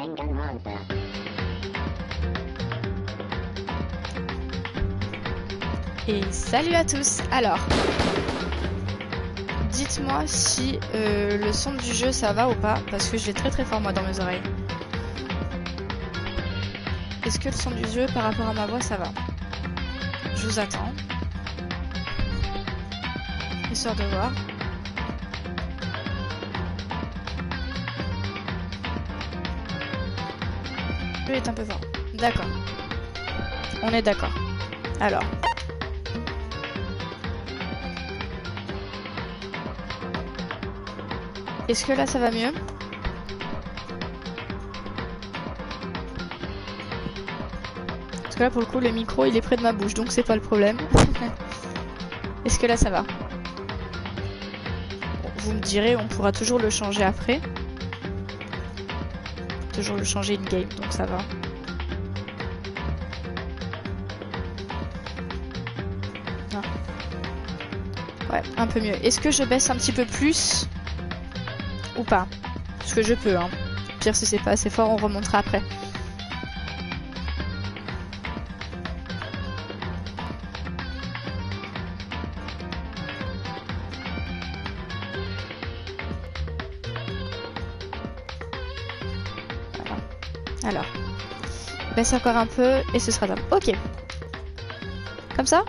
Danganronpa. Et salut à tous. Alors, dites-moi si le son du jeu ça va ou pas, parce que je l'ai très fort moi dans mes oreilles. Est-ce que le son du jeu par rapport à ma voix ça va? Je vous attends. Histoire de voir. Le jeu est un peu fort. D'accord. On est d'accord. Alors. Est-ce que là ça va mieux? Parce que là pour le coup le micro il est près de ma bouche donc c'est pas le problème. Est-ce que là ça va? Bon, vous me direz, on pourra toujours le changer après. Toujours le changer in-game donc ça va. Ah. Ouais, un peu mieux. Est-ce que je baisse un petit peu plus? Ou pas? Parce que je peux, hein. Pire si c'est pas assez fort, on remontera après. Voilà. Alors. Baisse encore un peu et ce sera top. Ok. Comme ça?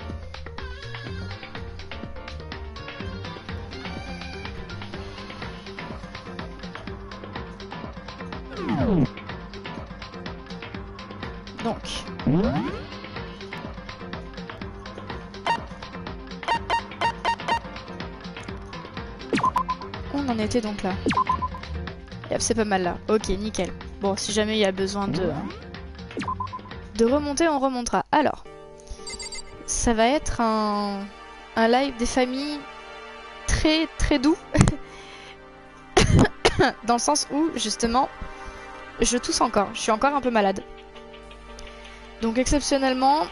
Donc. On en était donc là. Yep, c'est pas mal là. Ok, nickel. Bon, si jamais il y a besoin de remonter, on remontera. Alors. Ça va être un live des familles très doux. Dans le sens où, justement, je tousse encore. Je suis encore un peu malade. Donc exceptionnellement,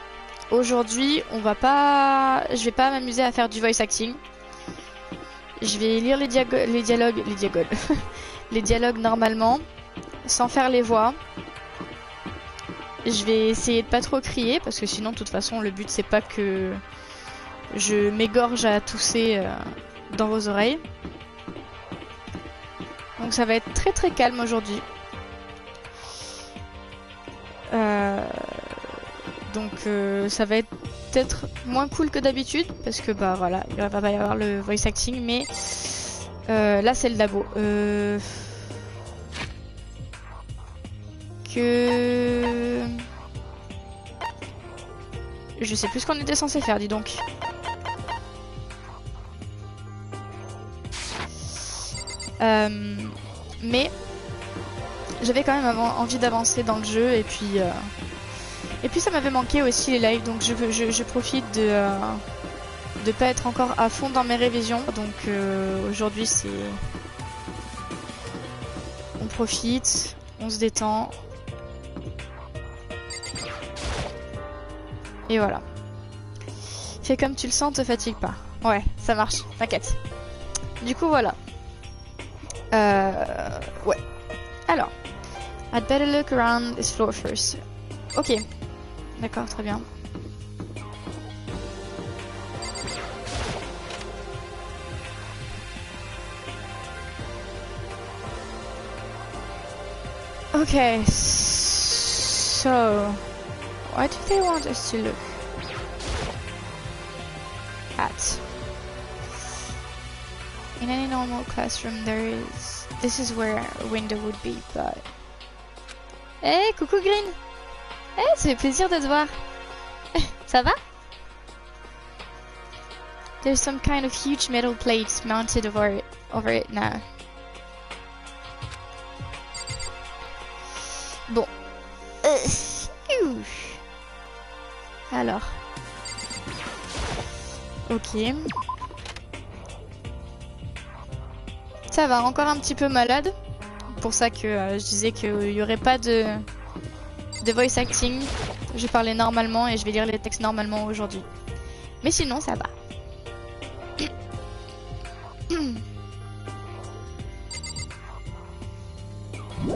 aujourd'hui, je vais pas m'amuser à faire du voice acting. Je vais lire les dialogues normalement, sans faire les voix. Je vais essayer de pas trop crier, parce que sinon, de toute façon, le but c'est pas que je m'égorge à tousser dans vos oreilles. Donc ça va être très calme aujourd'hui. Donc ça va être peut-être moins cool que d'habitude parce que bah voilà, il va pas y avoir le voice acting, mais là c'est le labo. Je sais plus ce qu'on était censé faire, dis donc. Mais j'avais quand même envie d'avancer dans le jeu et puis ça m'avait manqué aussi les lives, donc je profite de pas être encore à fond dans mes révisions. Donc aujourd'hui c'est on profite, on se détend et voilà. Fais comme tu le sens, te fatigue pas. Ouais, ça marche, t'inquiète. Du coup voilà. Ouais. Alors, I'd better look around this floor first. Ok. D'accord, très bien. Okay, so what do they want us to look at? In any normal classroom this is where a window would be, but... Hey, coucou Green! Hey, ça fait plaisir de te voir! Ça va? There's some kind of huge metal plates mounted over it now. Bon. Alors. Ok. Ça va, encore un petit peu malade. Pour ça que je disais qu'il n'y aurait pas de voice acting. Je vais parler normalement et je vais lire les textes normalement aujourd'hui. Mais sinon, ça va.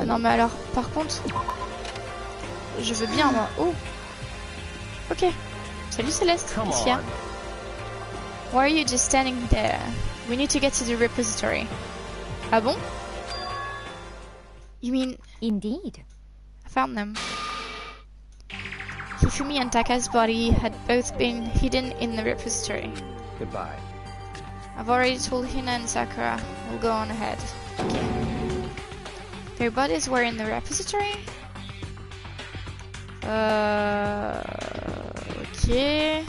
non mais alors, par contre, je veux bien moi. Oh, ok. Salut Céleste, ici. Why are you just standing there? We need to get to the repository. Ah bon? You mean? Indeed. I found them. Hifumi and Taka's body had both been hidden in the repository. Goodbye. I've already told Hina and Sakura. We'll go on ahead. Okay. Their bodies were in the repository? Ok.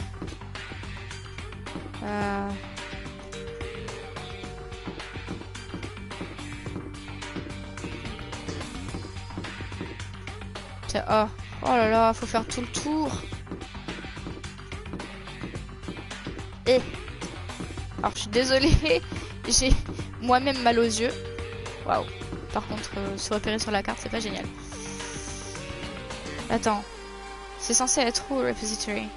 Oh, oh là là, faut faire tout le tour. Et alors je suis désolée, j'ai moi-même mal aux yeux. Waouh. Par contre, se repérer sur la carte, c'est pas génial. Attends, c'est censé être où, repository?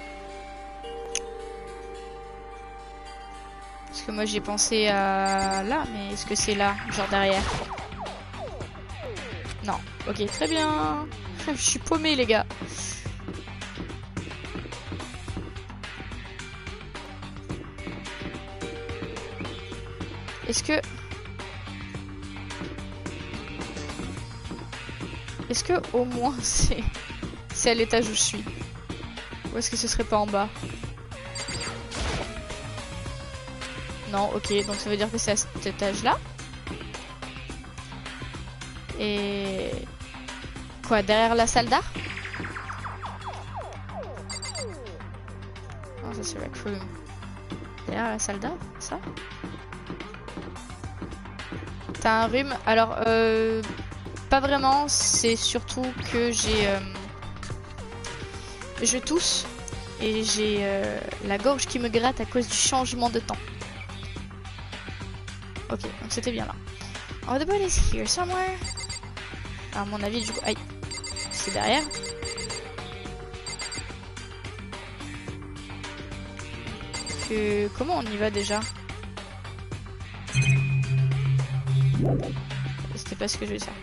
Parce que moi j'ai pensé à là, mais est-ce que c'est là, genre derrière? Non. Ok, très bien. Je suis paumée, les gars. Est-ce que au moins c'est à l'étage où je suis? Ou est-ce que ce serait pas en bas? Non, ok, donc ça veut dire que c'est à cet étage-là. Et quoi, derrière la salle d'art? Non, ça c'est Rec Room. Derrière la salle d'art, ça? T'as un rhume? Alors, pas vraiment, c'est surtout que je tousse et j'ai la gorge qui me gratte à cause du changement de temps. Ok, donc c'était bien là. Oh, the body is here somewhere. À mon avis, du coup, aïe, c'est derrière. Comment on y va déjà? C'était pas ce que je voulais faire.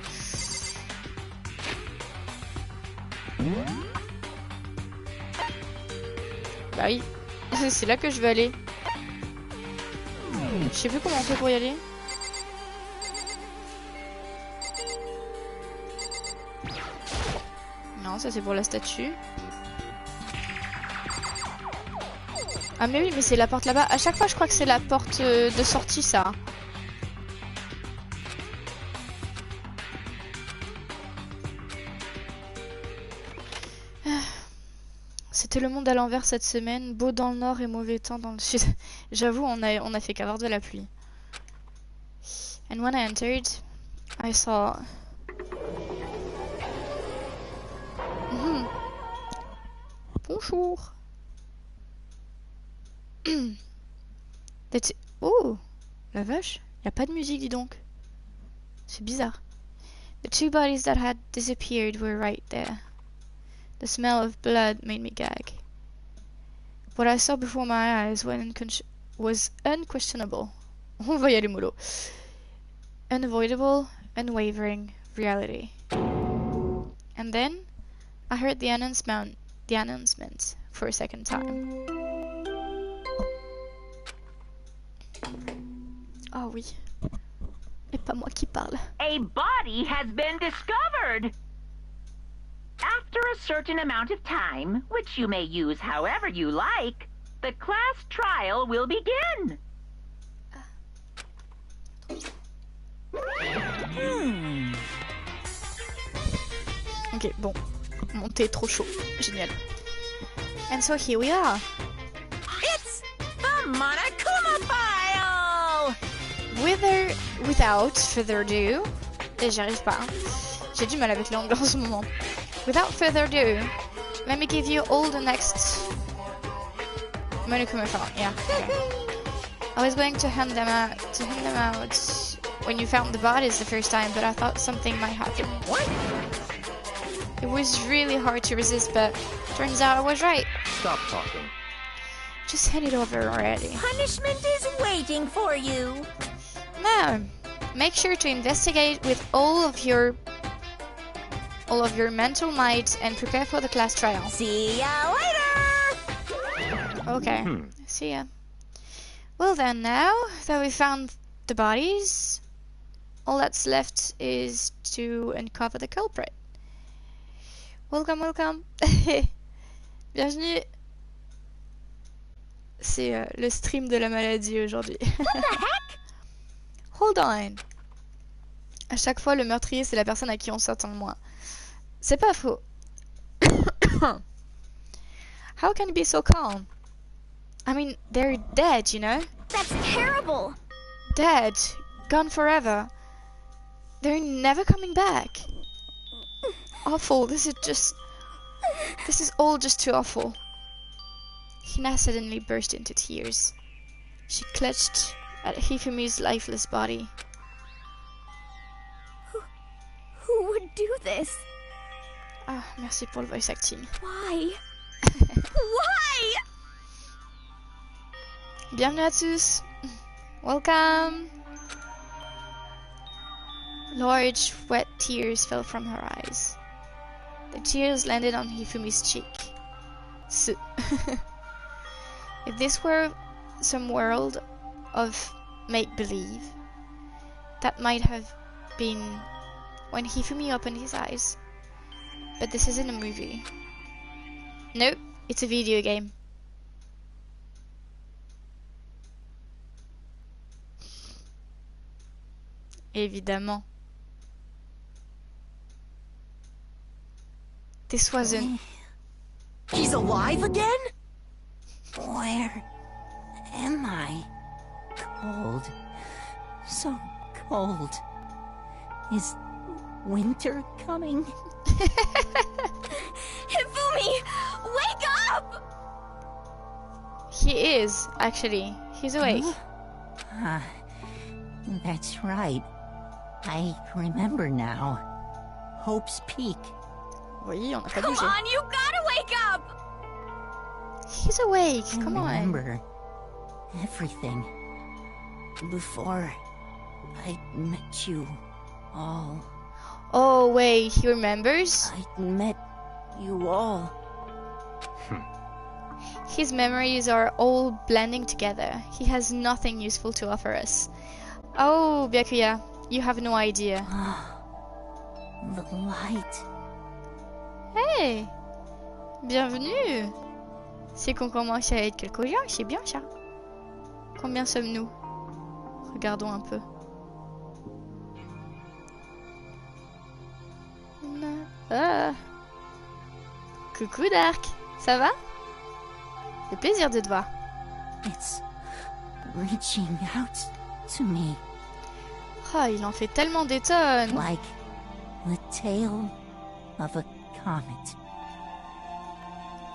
Bah oui, c'est là que je vais aller. Je sais plus comment on fait pour y aller. Non, ça c'est pour la statue. Ah mais oui, mais c'est la porte là-bas. À chaque fois, je crois que c'est la porte de sortie, ça. C'était le monde à l'envers cette semaine, beau dans le nord et mauvais temps dans le sud. J'avoue, on a fait qu'avoir de la pluie. And when I entered, I saw... Bonjour. Oh, la vache, y a pas de musique, dis donc. C'est bizarre. The two bodies that had disappeared were right there. The smell of blood made me gag. What I saw before my eyes was unquestionable. On va y aller mollo. Unavoidable, unwavering reality. And then I heard the announcement for a second time. Ah oui. Et pas moi qui parle. A body has been discovered. After a certain amount of time, which you may use however you like, the class trial will begin. Ok, bon. Mon thé est trop chaud. Génial. And so here we are. It's the Monokuma file! Without further ado... Et j'y arrive pas. Hein. J'ai du mal avec l'anglais en ce moment. Without further ado, let me give you all the next Monokuma file. Yeah. Okay. I was going to hand them out when you found the bodies the first time, but I thought something might happen. What? It was really hard to resist, but turns out I was right. Stop talking. Just hand it over already. Punishment is waiting for you. Now, make sure to investigate with all of your all of your mental might and prepare for the class trial. See ya later! Okay, see ya. Well then, now that we found the bodies, all that's left is to uncover the culprit. Welcome, welcome. Bienvenue. C'est le stream de la maladie aujourd'hui. What the heck? Hold on. À chaque fois, le meurtrier, c'est la personne à qui on s'attend le moins. C'est pas faux. How can you be so calm? I mean, they're dead, you know? That's terrible! Dead. Gone forever. They're never coming back. Awful. This is all just too awful. Hina suddenly burst into tears. She clutched at Hifumi's lifeless body. Who would do this? Ah, merci pour le voice acting. Why? Why? Bienvenue à tous. Welcome. Large, wet tears fell from her eyes. The tears landed on Hifumi's cheek. If this were some world of make-believe, that might have been when Hifumi opened his eyes. But this isn't a movie. Nope, it's a video game. Évidemment. This wasn't... He's alive again? Where am I? Cold. So cold. Is winter coming? Hifumi! Wake up! He is, actually. He's awake. Ah, that's right. I remember now. Hope's Peak. Oui, on a pas Come bougé. on, you gotta wake up! He's awake, I come on. remember everything. Before I met you all. Oh, wait, he remembers? I met you all. His memories are all blending together. He has nothing useful to offer us. Oh, Byakuya, you have no idea. The light. Hey! Bienvenue! C'est qu'on commence à être quelques-uns, c'est bien ça. Combien sommes-nous? Regardons un peu. Ah. Coucou Dark, ça va? C'est plaisir de te voir. It's reaching out to me. Oh, il en fait tellement des tonnes. Like the tail of a comet.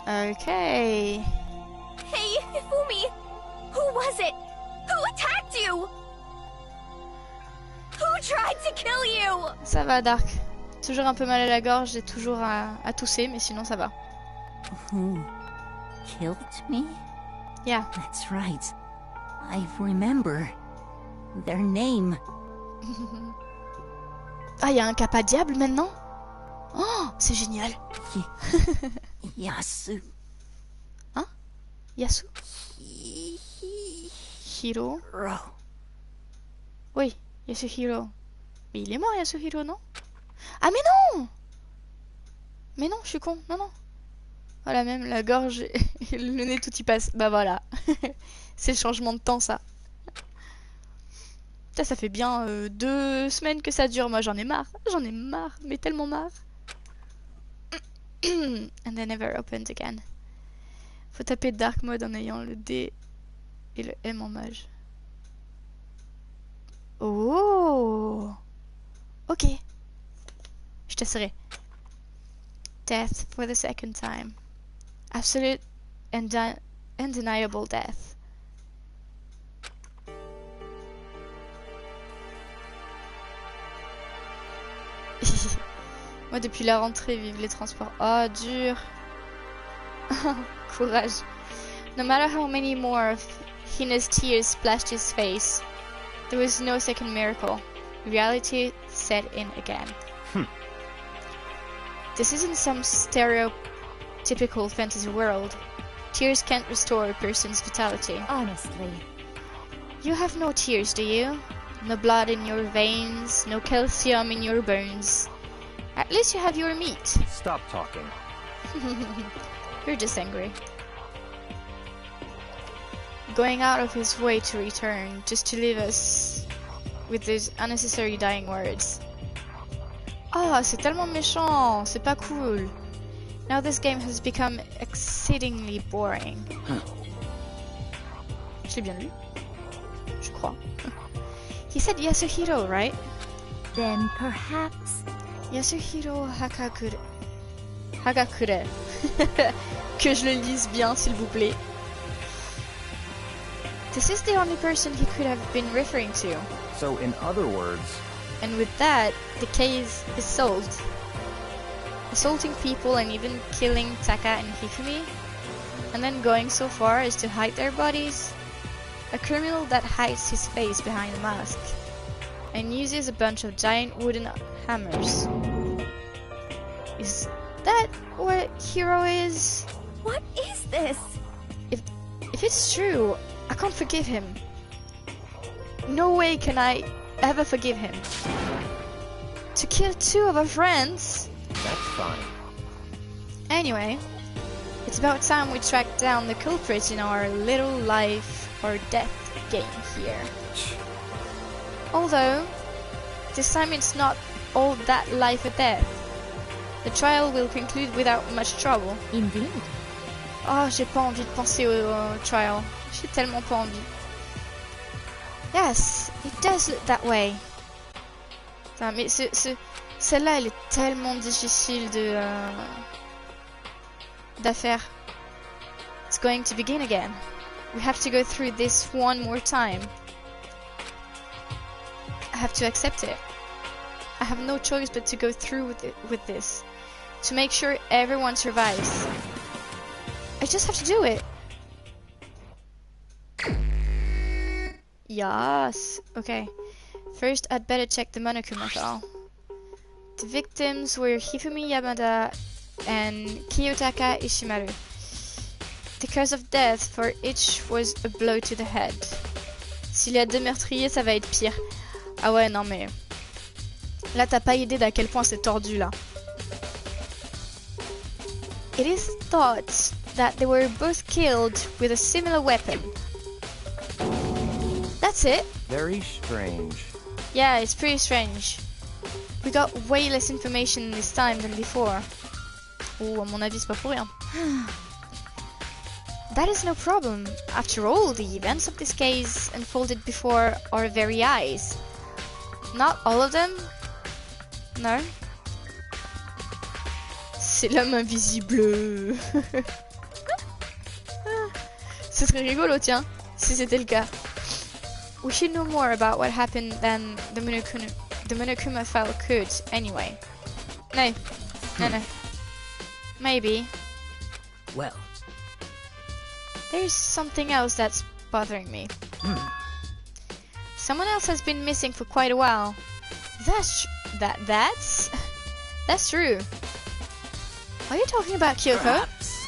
Okay. Hey, Hifumi! Who was it? Who attacked you? Who tried to kill you? Ça va Dark. Toujours un peu mal à la gorge et toujours à tousser, mais sinon ça va. Who killed me? Yeah. That's right. I remember their name. Ah, il y a un kappa diable maintenant? Oh, c'est génial. Yasu. Hein? Yasu? Hiro? Ro. Oui, Yasuhiro. Mais il est mort, Yasuhiro, non? Ah, mais non! Mais non, je suis con. Non, non. Voilà, même la gorge et le nez, tout y passe. Bah voilà. C'est le changement de temps, ça. Ça fait bien 2 semaines que ça dure. Moi, j'en ai marre. J'en ai marre. Mais tellement marre. And they never opened again. Faut taper Dark Mode en ayant le D et le M en mage. Oh! Ok. Je t'assurerai. Death for the second time. Absolute and undeniable death. Moi, depuis la rentrée, vive les transports. Oh, dur. Courage. No matter how many more of Hina's tears splashed his face, there was no second miracle. Reality set in again. This isn't some stereotypical fantasy world. Tears can't restore a person's vitality. Honestly. You have no tears, do you? No blood in your veins, no calcium in your bones. At least you have your meat. Stop talking. You're just angry. Going out of his way to return, just to leave us with those unnecessary dying words. Ah, c'est tellement méchant, c'est pas cool. Now this game has become exceedingly boring. Je l'ai bien lu. Je crois. He said Yasuhiro, right? Then perhaps... Yasuhiro Hagakure. Hagakure. Que je le lise bien, s'il vous plaît. This is the only person he could have been referring to. So, in other words... And with that, the case is solved. Assaulting people and even killing Taka and Hifumi, and then going so far as to hide their bodies. A criminal that hides his face behind a mask and uses a bunch of giant wooden hammers. Is that what Hero is? What is this? If it's true, I can't forgive him. No way can I ever forgive him. To kill two of our friends? That's fine. Anyway, it's about time we track down the culprit in our little life or death game here. Although, this time it's not all that life or death. The trial will conclude without much trouble. Indeed. Oh, j'ai pas envie de penser au trial. J'ai tellement pas envie. Yes, it does look that way. Putain, mais celle-là, elle est tellement difficile d'affaire. It's going to begin again. We have to go through this one more time. I have to accept it. I have no choice but to go through with this. To make sure everyone survives. I just have to do it. Yes. Okay. First, I'd better check the Monokuma file. The victims were Hifumi Yamada and Kiyotaka Ishimaru. The cause of death for each was a blow to the head. S'il y a deux meurtriers, ça va être pire. Ah ouais, non mais... Là, t'as pas idée d'à quel point c'est tordu, là. It is thought that they were both killed with a similar weapon. That's it. Very strange. Yeah, it's pretty strange. We got way less information this time than before. Oh, à mon avis, c'est pas pour rien. That is no problem. After all, the events of this case unfolded before our very eyes. Not all of them? No? C'est l'homme invisible. Ce serait rigolo, tiens, si c'était le cas. We should know more about what happened than the Monokuma file could, anyway. No. Maybe. Well. There's something else that's bothering me. Someone else has been missing for quite a while. That's true. Are you talking about Kyoko? Perhaps.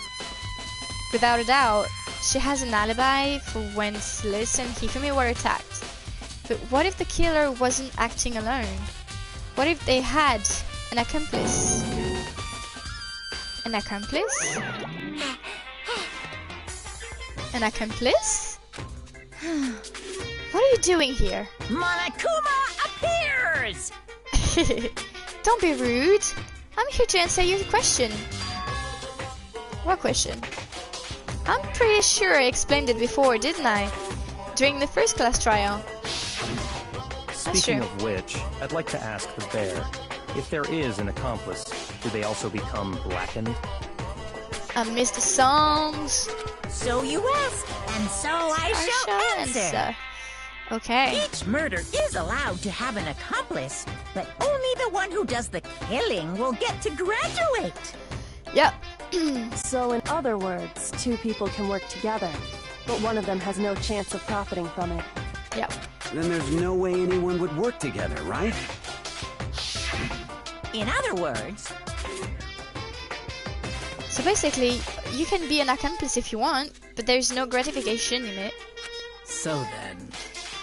Without a doubt, she has an alibi for when Sliss and Hifumi were attacked. But what if the killer wasn't acting alone? What if they had an accomplice? An accomplice? An accomplice? What are you doing here? Monokuma appears! Don't be rude. I'm here to answer your question. What question? I'm pretty sure I explained it before, didn't I? During the first class trial. Speaking of which, I'd like to ask the bear, if there is an accomplice, do they also become blackened? I missed the songs. So you ask, and so I shall answer. Okay. Each murder is allowed to have an accomplice, but only the one who does the killing will get to graduate. Yep. So in other words, two people can work together, but one of them has no chance of profiting from it. Yep. Then there's no way anyone would work together, right? In other words, So basically, you can be an accomplice if you want, but there's no gratification in it. So then...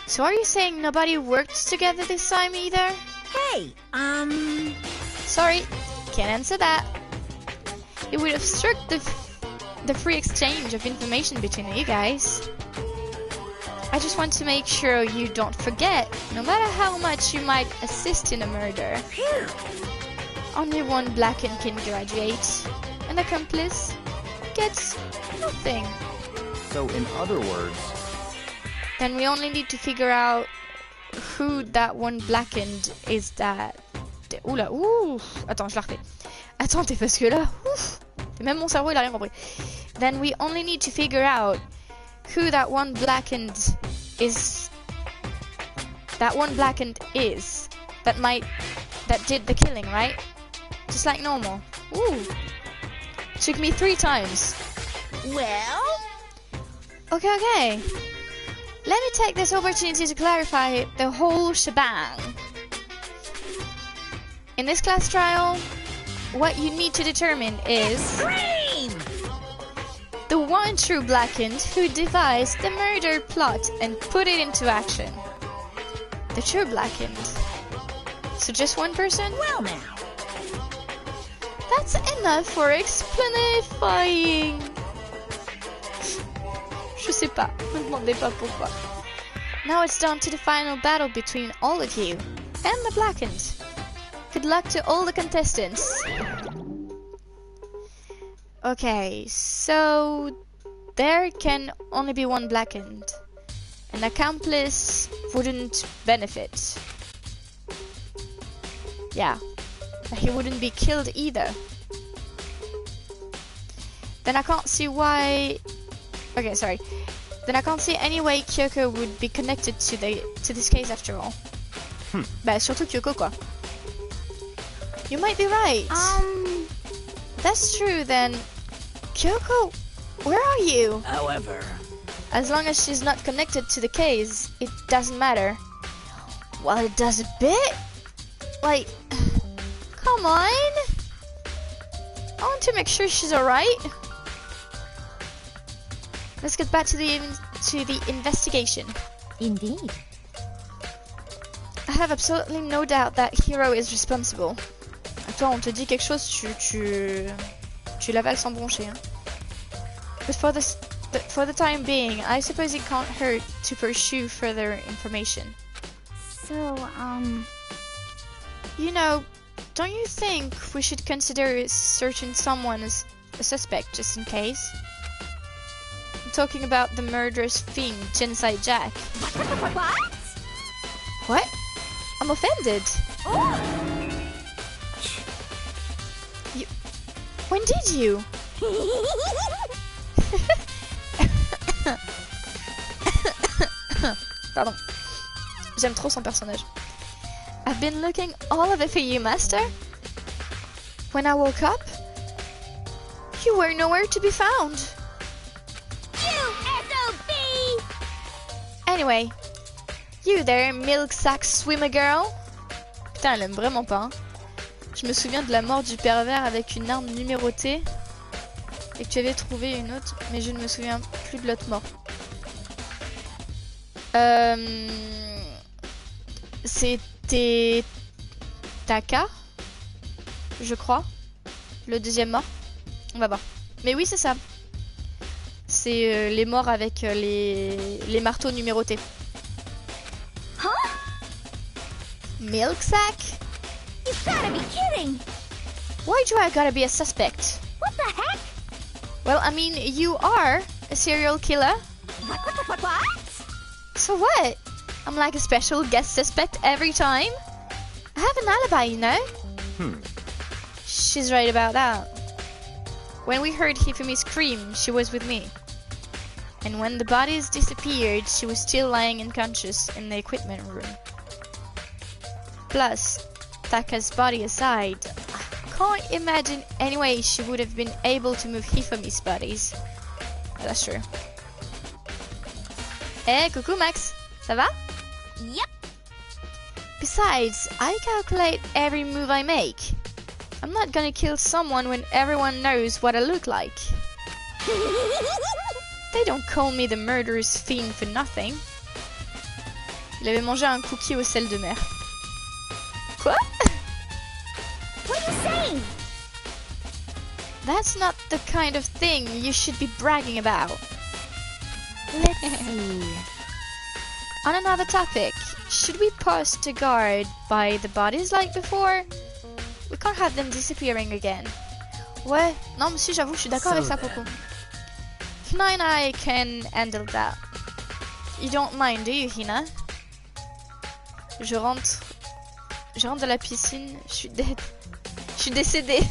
So are you saying nobody worked together this time either? Hey, Sorry, can't answer that. It would obstruct the free exchange of information between you guys. I just want to make sure you don't forget, no matter how much you might assist in a murder. Only one blackened can graduate. An accomplice gets nothing. So in other words... Then we only need to figure out who that one blackened is that... Oula, ouh. Attends, je la refais. Attends, parce que là, ouf. Même mon cerveau, il a rien compris. Then we only need to figure out who that one blackened is. That one blackened is. That did the killing, right? Just like normal. Ooh. Took me 3 times. well, Okay. Let me take this opportunity to clarify the whole shebang. In this class trial, what you need to determine is the one true blackened who devised the murder plot and put it into action. The true blackened. So just one person? well now. That's enough for explanifying. Je sais pas, me demandez pas pourquoi. Now it's down to the final battle between all of you and the blackened. Good luck to all the contestants. Okay, so there can only be one blackened. An accomplice wouldn't benefit. Yeah, he wouldn't be killed either. Then I can't see why... Okay, sorry. Then I can't see any way Kyoko would be connected to this case after all. Bah, surtout Kyoko, quoi. You might be right. That's true then. Kyoko, where are you? However... As long as she's not connected to the case, it doesn't matter. Well, it does a bit. Like, come on. I want to make sure she's alright. Let's get back to the investigation. Indeed. I have absolutely no doubt that Hero is responsible. Toi, on te dit quelque chose, tu l'avales sans broncher. Hein. But for the time being, I suppose it can't hurt to pursue further information. So, You know, don't you think we should consider searching someone as a suspect just in case? I'm talking about the murderous fiend, Genocide Jack. what? What? I'm offended. When did you? Pardon. J'aime trop son personnage. I've been looking all over for you, Master. When I woke up, you were nowhere to be found. You SOB! Anyway, you there, milk sack swimmer girl. Putain, elle aime vraiment pas. Hein. Je me souviens de la mort du pervers avec une arme numérotée et que tu avais trouvé une autre, mais je ne me souviens plus de l'autre mort. C'était Taka, je crois, le deuxième mort. On va voir. Mais oui, c'est ça. C'est les morts avec les marteaux numérotés. Huh? Milk sack? You gotta be kidding! Why do I gotta be a suspect? What the heck? Well, I mean, you are a serial killer. What? So what? I'm like a special guest suspect every time? I have an alibi, you know? She's right about that. When we heard Hifumi scream, she was with me. And when the bodies disappeared, she was still lying unconscious in the equipment room. Plus, Taka's body aside, I can't imagine any way she would have been able to move Hifumi's bodies. Oh, that's true. Hey, coucou Max, ça va? Yep. Besides, I calculate every move I make. I'm not gonna kill someone when everyone knows what I look like. They don't call me the murderous fiend for nothing. Il avait mangé un cookie au sel de mer. Quoi? What are you saying? That's not the kind of thing you should be bragging about. Let's see. On another topic, should we post a guard by the bodies like before? We can't have them disappearing again. Ouais, non monsieur, j'avoue, je suis d'accord avec ça, Popo. Hina and I can handle that. You don't mind, do you, Hina? Je rentre de la piscine, je suis dead. Je suis décédée.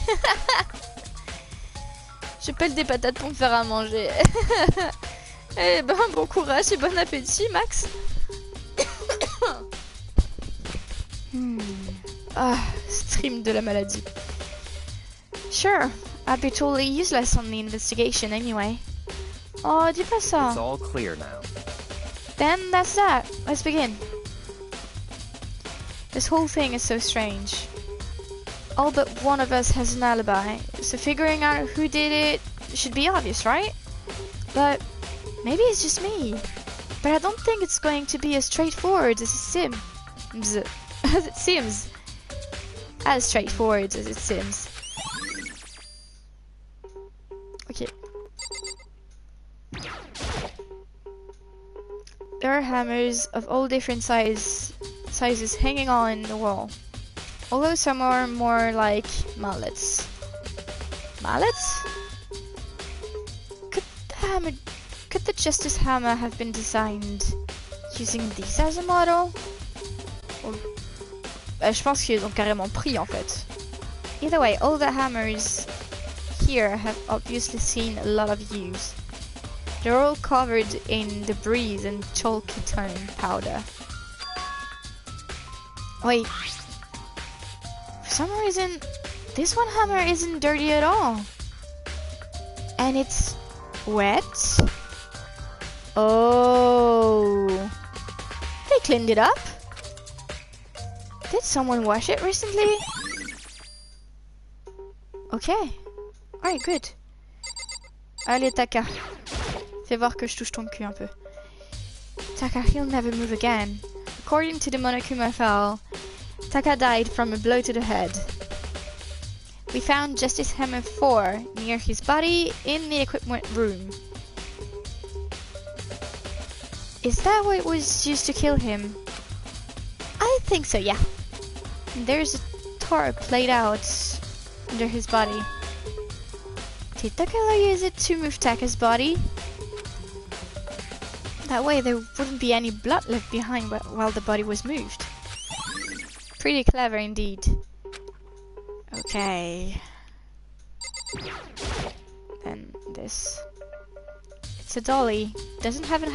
Je pèle des patates pour me faire à manger. Eh ben, bon courage et bon appétit, Max. Ah, stream de la maladie. Sure, I'd be totally useless on the investigation anyway. Oh, dis pas ça. It's all clear now. Then that's that. Let's begin. This whole thing is so strange. All but one of us has an alibi, so figuring out who did it should be obvious, right? But maybe it's just me. But I don't think it's going to be as straightforward as it seems. As straightforward as it seems. Okay. There are hammers of all different sizes hanging on the wall. Although some are more like mallets. Mallets? Could the Justice Hammer have been designed using these as a model? Or, je pense qu'ils ont carrément pris en fait. Either way, all the hammers here have obviously seen a lot of use. They're all covered in debris and chalky tone powder. Wait. For some reason, this one hammer isn't dirty at all. And it's wet. Oh. They cleaned it up? Did someone wash it recently? Okay. Alright, good. Allez, Taka. Fais voir que je touche ton cul un peu. Taka, he'll never move again. According to the Monokuma file, Taka died from a blow to the head. We found Justice Hammer 4 near his body in the equipment room. Is that what was used to kill him? I think so, yeah. There's a tarp laid out under his body. Did the killer use it to move Taka's body? That way there wouldn't be any blood left behind while the body was moved. Pretty clever indeed. Okay. Then this. It's a dolly. Doesn't have a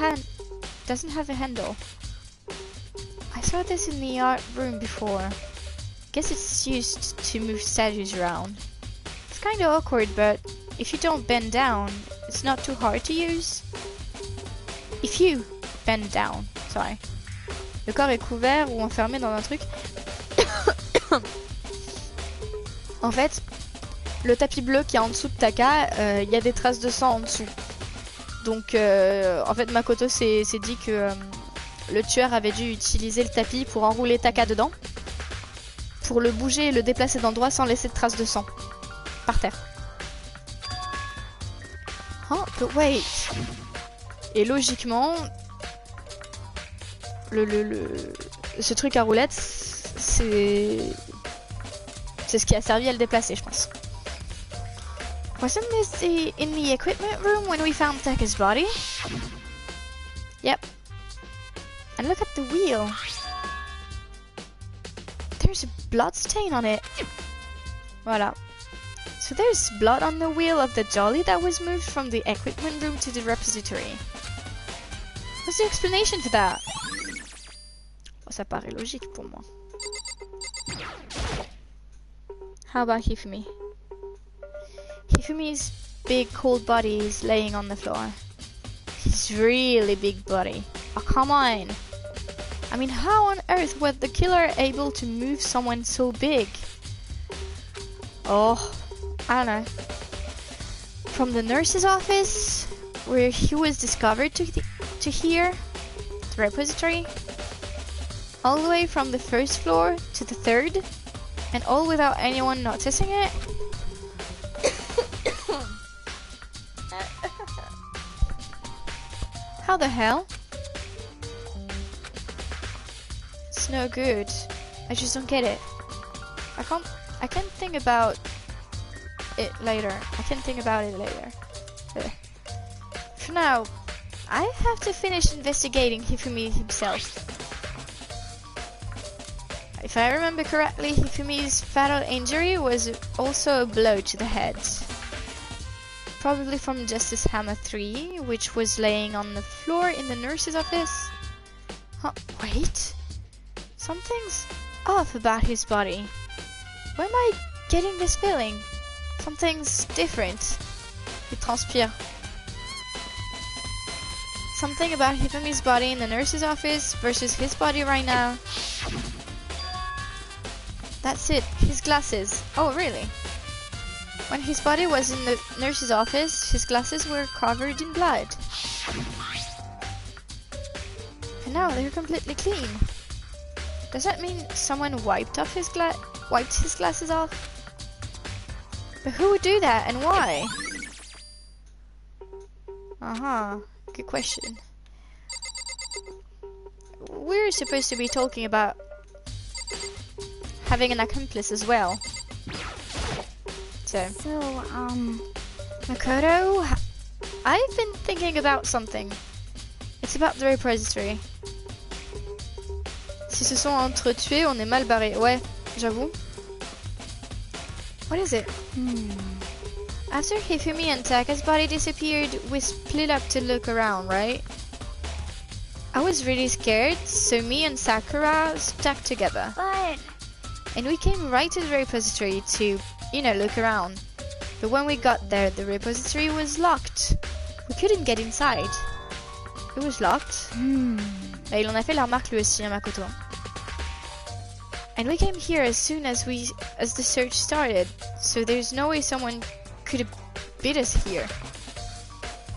handle. I saw this in the art room before. Guess it's used to move statues around. It's kinda awkward, but if you don't bend down, it's not too hard to use. If you bend down, sorry. Le corps est couvert ou enfermé dans un truc. En fait, le tapis bleu qui est en dessous de Taka, il y a des traces de sang en dessous. Donc, en fait, Makoto s'est dit que le tueur avait dû utiliser le tapis pour enrouler Taka dedans, pour le bouger et le déplacer d'endroit sans laisser de traces de sang par terre. Oh, but wait. Et logiquement, ce truc à roulettes, c'est ce qui a servi à le déplacer, je pense. Wasn't this in the equipment room when we found Taka's body? Yep. And look at the wheel. There's a blood stain on it. Voilà. So there's blood on the wheel of the dolly that was moved from the equipment room to the repository. What's the explanation for that? Oh, ça paraît logique pour moi. How about Hifumi? Hifumi's big cold body is laying on the floor. His really big body. Oh, come on! I mean, how on earth was the killer able to move someone so big? Oh, I don't know. From the nurse's office, where he was discovered to here, the repository, all the way from the first floor to the third, and all without anyone noticing it. How the hell? It's no good. I just don't get it. I can think about it later. For now, I have to finish investigating Hifumi himself. If I remember correctly, Hifumi's fatal injury was also a blow to the head. Probably from Justice Hammer 3, which was laying on the floor in the nurse's office. Huh, wait. Something's off about his body. Why am I getting this feeling? Something's different. Il transpire. Something about Hifumi's body in the nurse's office versus his body right now. That's it, his glasses. Oh, really? When his body was in the nurse's office, his glasses were covered in blood. And now they're completely clean. Does that mean someone wiped his glasses off? But who would do that and why? Good question. We're supposed to be talking about having an accomplice as well. So, Makoto, I've been thinking about something. It's about the repository. Si se sont entretués, on est mal barré. Ouais, j'avoue. What is it? After Hifumi and Taka's body disappeared, we split up to look around, right? I was really scared, so me and Sakura stuck together. But... And we came right to the repository to, you know, look around. But when we got there, the repository was locked. We couldn't get inside. It was locked. Bah, il en a fait la remarque lui aussi, hein, Makoto. And we came here as soon as the search started, so there's no way someone could have beat us here.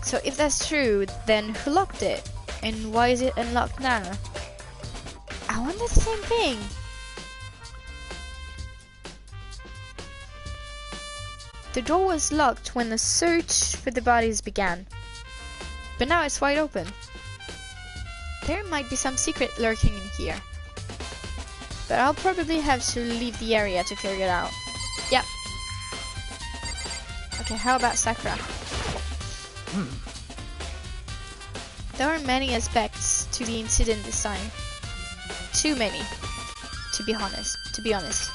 So if that's true, then who locked it? And why is it unlocked now? I wonder the same thing. The door was locked when the search for the bodies began, but now it's wide open. There might be some secret lurking in here, but I'll probably have to leave the area to figure it out. Yep. Okay, how about Sakura? There are many aspects to the incident this time. Too many, to be honest.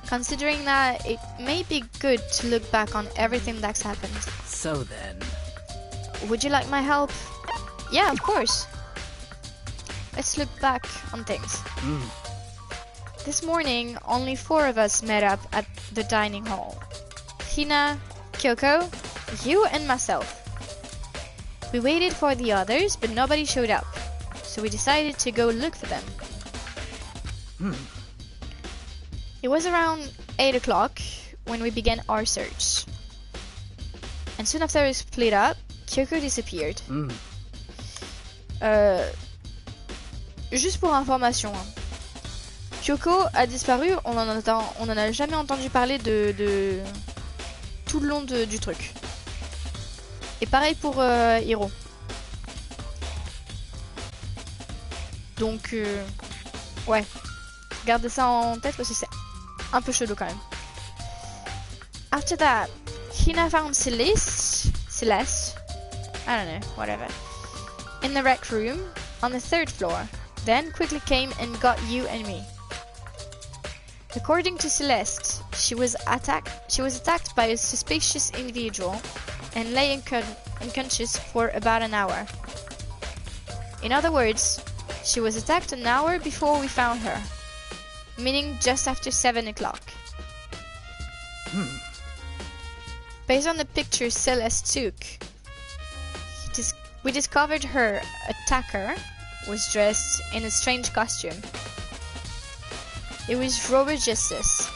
Considering that it may be good to look back on everything that's happened. So then... Would you like my help? Yeah, of course. Let's look back on things. This morning, only 4 of us met up at the dining hall. Hina, Kyoko, you and myself. We waited for the others, but nobody showed up. So we decided to go look for them. It was around 8 o'clock when we began our search. And soon after we split up, Kyoko disappeared. Juste pour information, hein. Kyoko a disparu, on en a jamais entendu parler de tout le long du truc. Et pareil pour Hiro. Donc, ouais. Gardez ça en tête parce que c'est un peu chelou quand même. After that, Hina found Celeste, I don't know, whatever, in the rec room on the 3rd floor, then quickly came and got you and me. According to Celeste, she was attacked by a suspicious individual and lay unconscious for about an hour. In other words, she was attacked an hour before we found her, meaning just after 7 o'clock. Based on the picture Celeste took, we discovered her attacker was dressed in a strange costume. It was Robert Justice.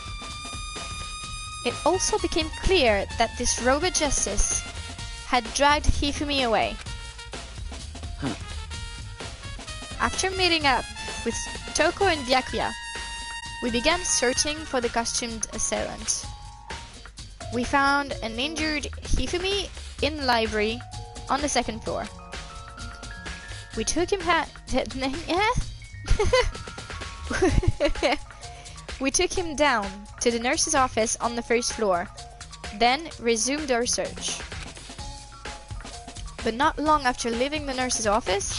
It also became clear that this robot justice had dragged Hifumi away. After meeting up with Toko and Byakuya, we began searching for the costumed assailant. We found an injured Hifumi in the library on the second floor. We took him We took him down to the nurse's office on the first floor, then resumed our search. But not long after leaving the nurse's office...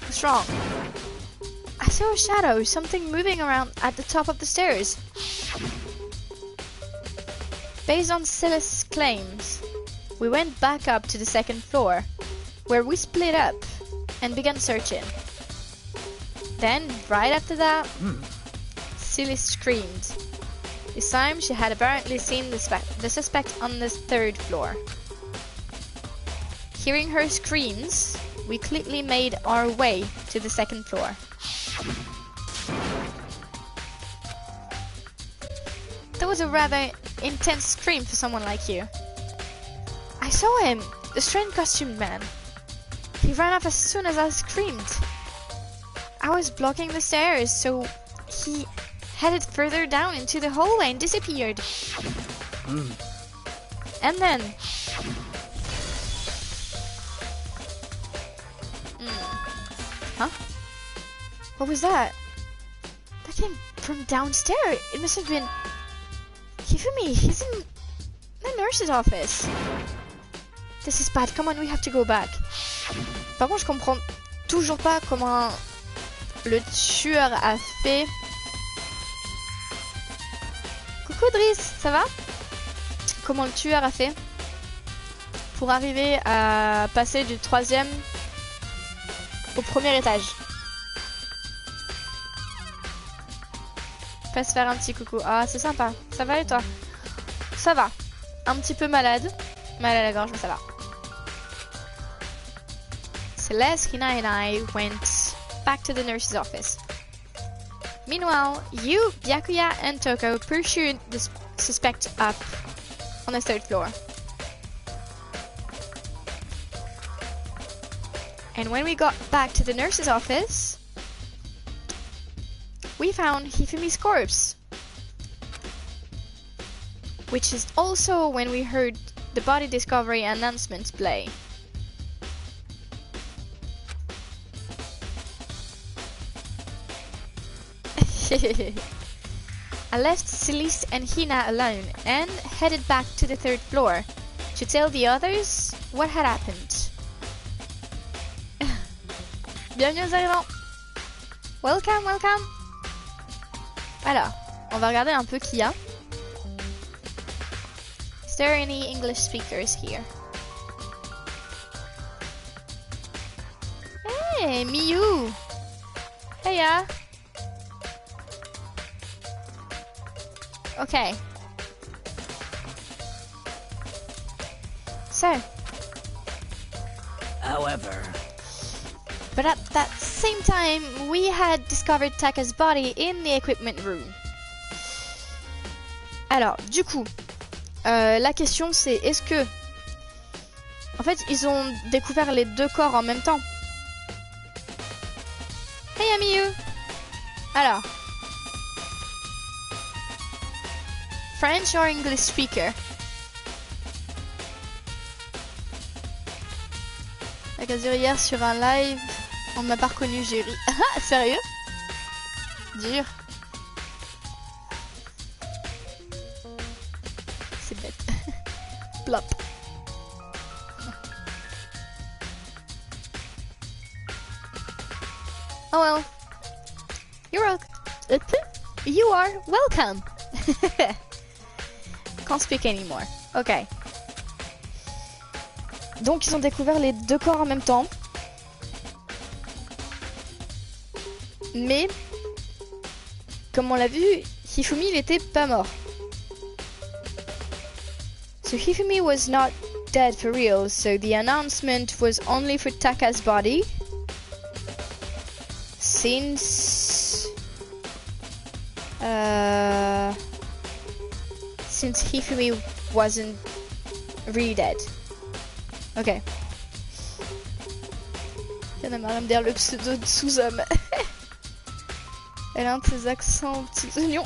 What's wrong? I saw a shadow, something moving around at the top of the stairs. Based on Celeste's claims, we went back up to the second floor, where we split up and began searching. Then, right after that, Celeste screamed. This time, she had apparently seen the suspect on the third floor. Hearing her screams, we quickly made our way to the second floor. That was a rather intense scream for someone like you. I saw him, the strange costumed man. He ran off as soon as I screamed. I was blocking the stairs, so he headed further down into the hallway and disappeared. And then... Huh? What was that? That came from downstairs. It must have been... Hifumi, he's in the nurse's office. This is bad. Come on, we have to go back. Par contre, je comprends toujours pas comment le tueur a fait. Coucou Driss, ça va? Comment le tueur a fait pour arriver à passer du 3e au 1er étage? Passe faire un petit coucou. Ah, c'est sympa. Ça va et toi? Ça va. Un petit peu malade. Mal à la gorge, mais ça va. Celeste, Hina and I went back to the nurse's office. Meanwhile, you, Byakuya and Toko pursued the suspect up on the 3rd floor. And when we got back to the nurse's office, we found Hifumi's corpse. Which is also when we heard the body discovery announcement play. I left Celeste and Hina alone and headed back to the 3rd floor to tell the others what had happened. Bienvenue aux arrivants. Welcome, welcome. Alors, on va regarder un peu qui y a. Is there any English speakers here? Hey, Miyu. Heya. Okay. So. However. But at that same time, we had discovered Taka's body in the equipment room. Alors, du coup, la question c'est est-ce que... En fait, ils ont découvert les deux corps en même temps. Hey Amiyu. Alors. French or English speaker? La casure hier sur un live, on m'a pas reconnu, j'ai ri. Ah, sérieux? Dur. C'est bête. Plop. Oh well. You are welcome. Can't speak anymore. Ok. Donc ils ont découvert les deux corps en même temps. Mais, comme on l'a vu, Hifumi il était pas mort. So Hifumi was not dead for real, so the announcement was only for Taka's body. Since Since Hifumi wasn't really dead. Ok. Y'en a marre de me dire le pseudo de sous-homme. Elle a un de ses accents aux petits oignons.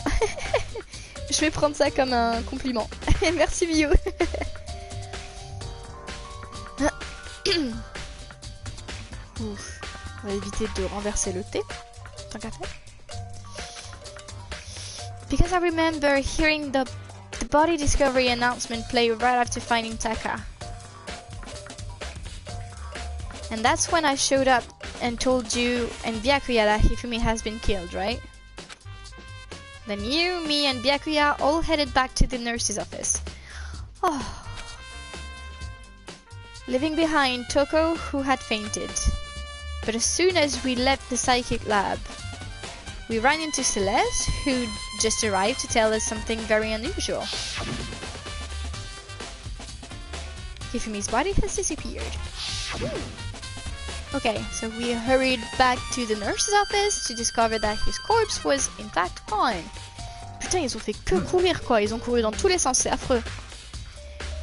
Je vais prendre ça comme un compliment. Merci Bio. Ouf. On va éviter de renverser le thé. Tant qu'à faire. Because I remember hearing the body discovery announcement play right after finding Taka. And that's when I showed up and told you and Byakuya that Hifumi has been killed, right? Then you, me, and Byakuya all headed back to the nurse's office. Oh. Leaving behind Toko, who had fainted. But as soon as we left the psychic lab, we ran into Celeste, who just arrived to tell us something very unusual. Hifumi's body has disappeared. Okay, so we hurried back to the nurse's office to discover that his corpse was in fact gone. Putain, ils ont fait que courir quoi, ils ont couru dans tous les sens, c'est affreux.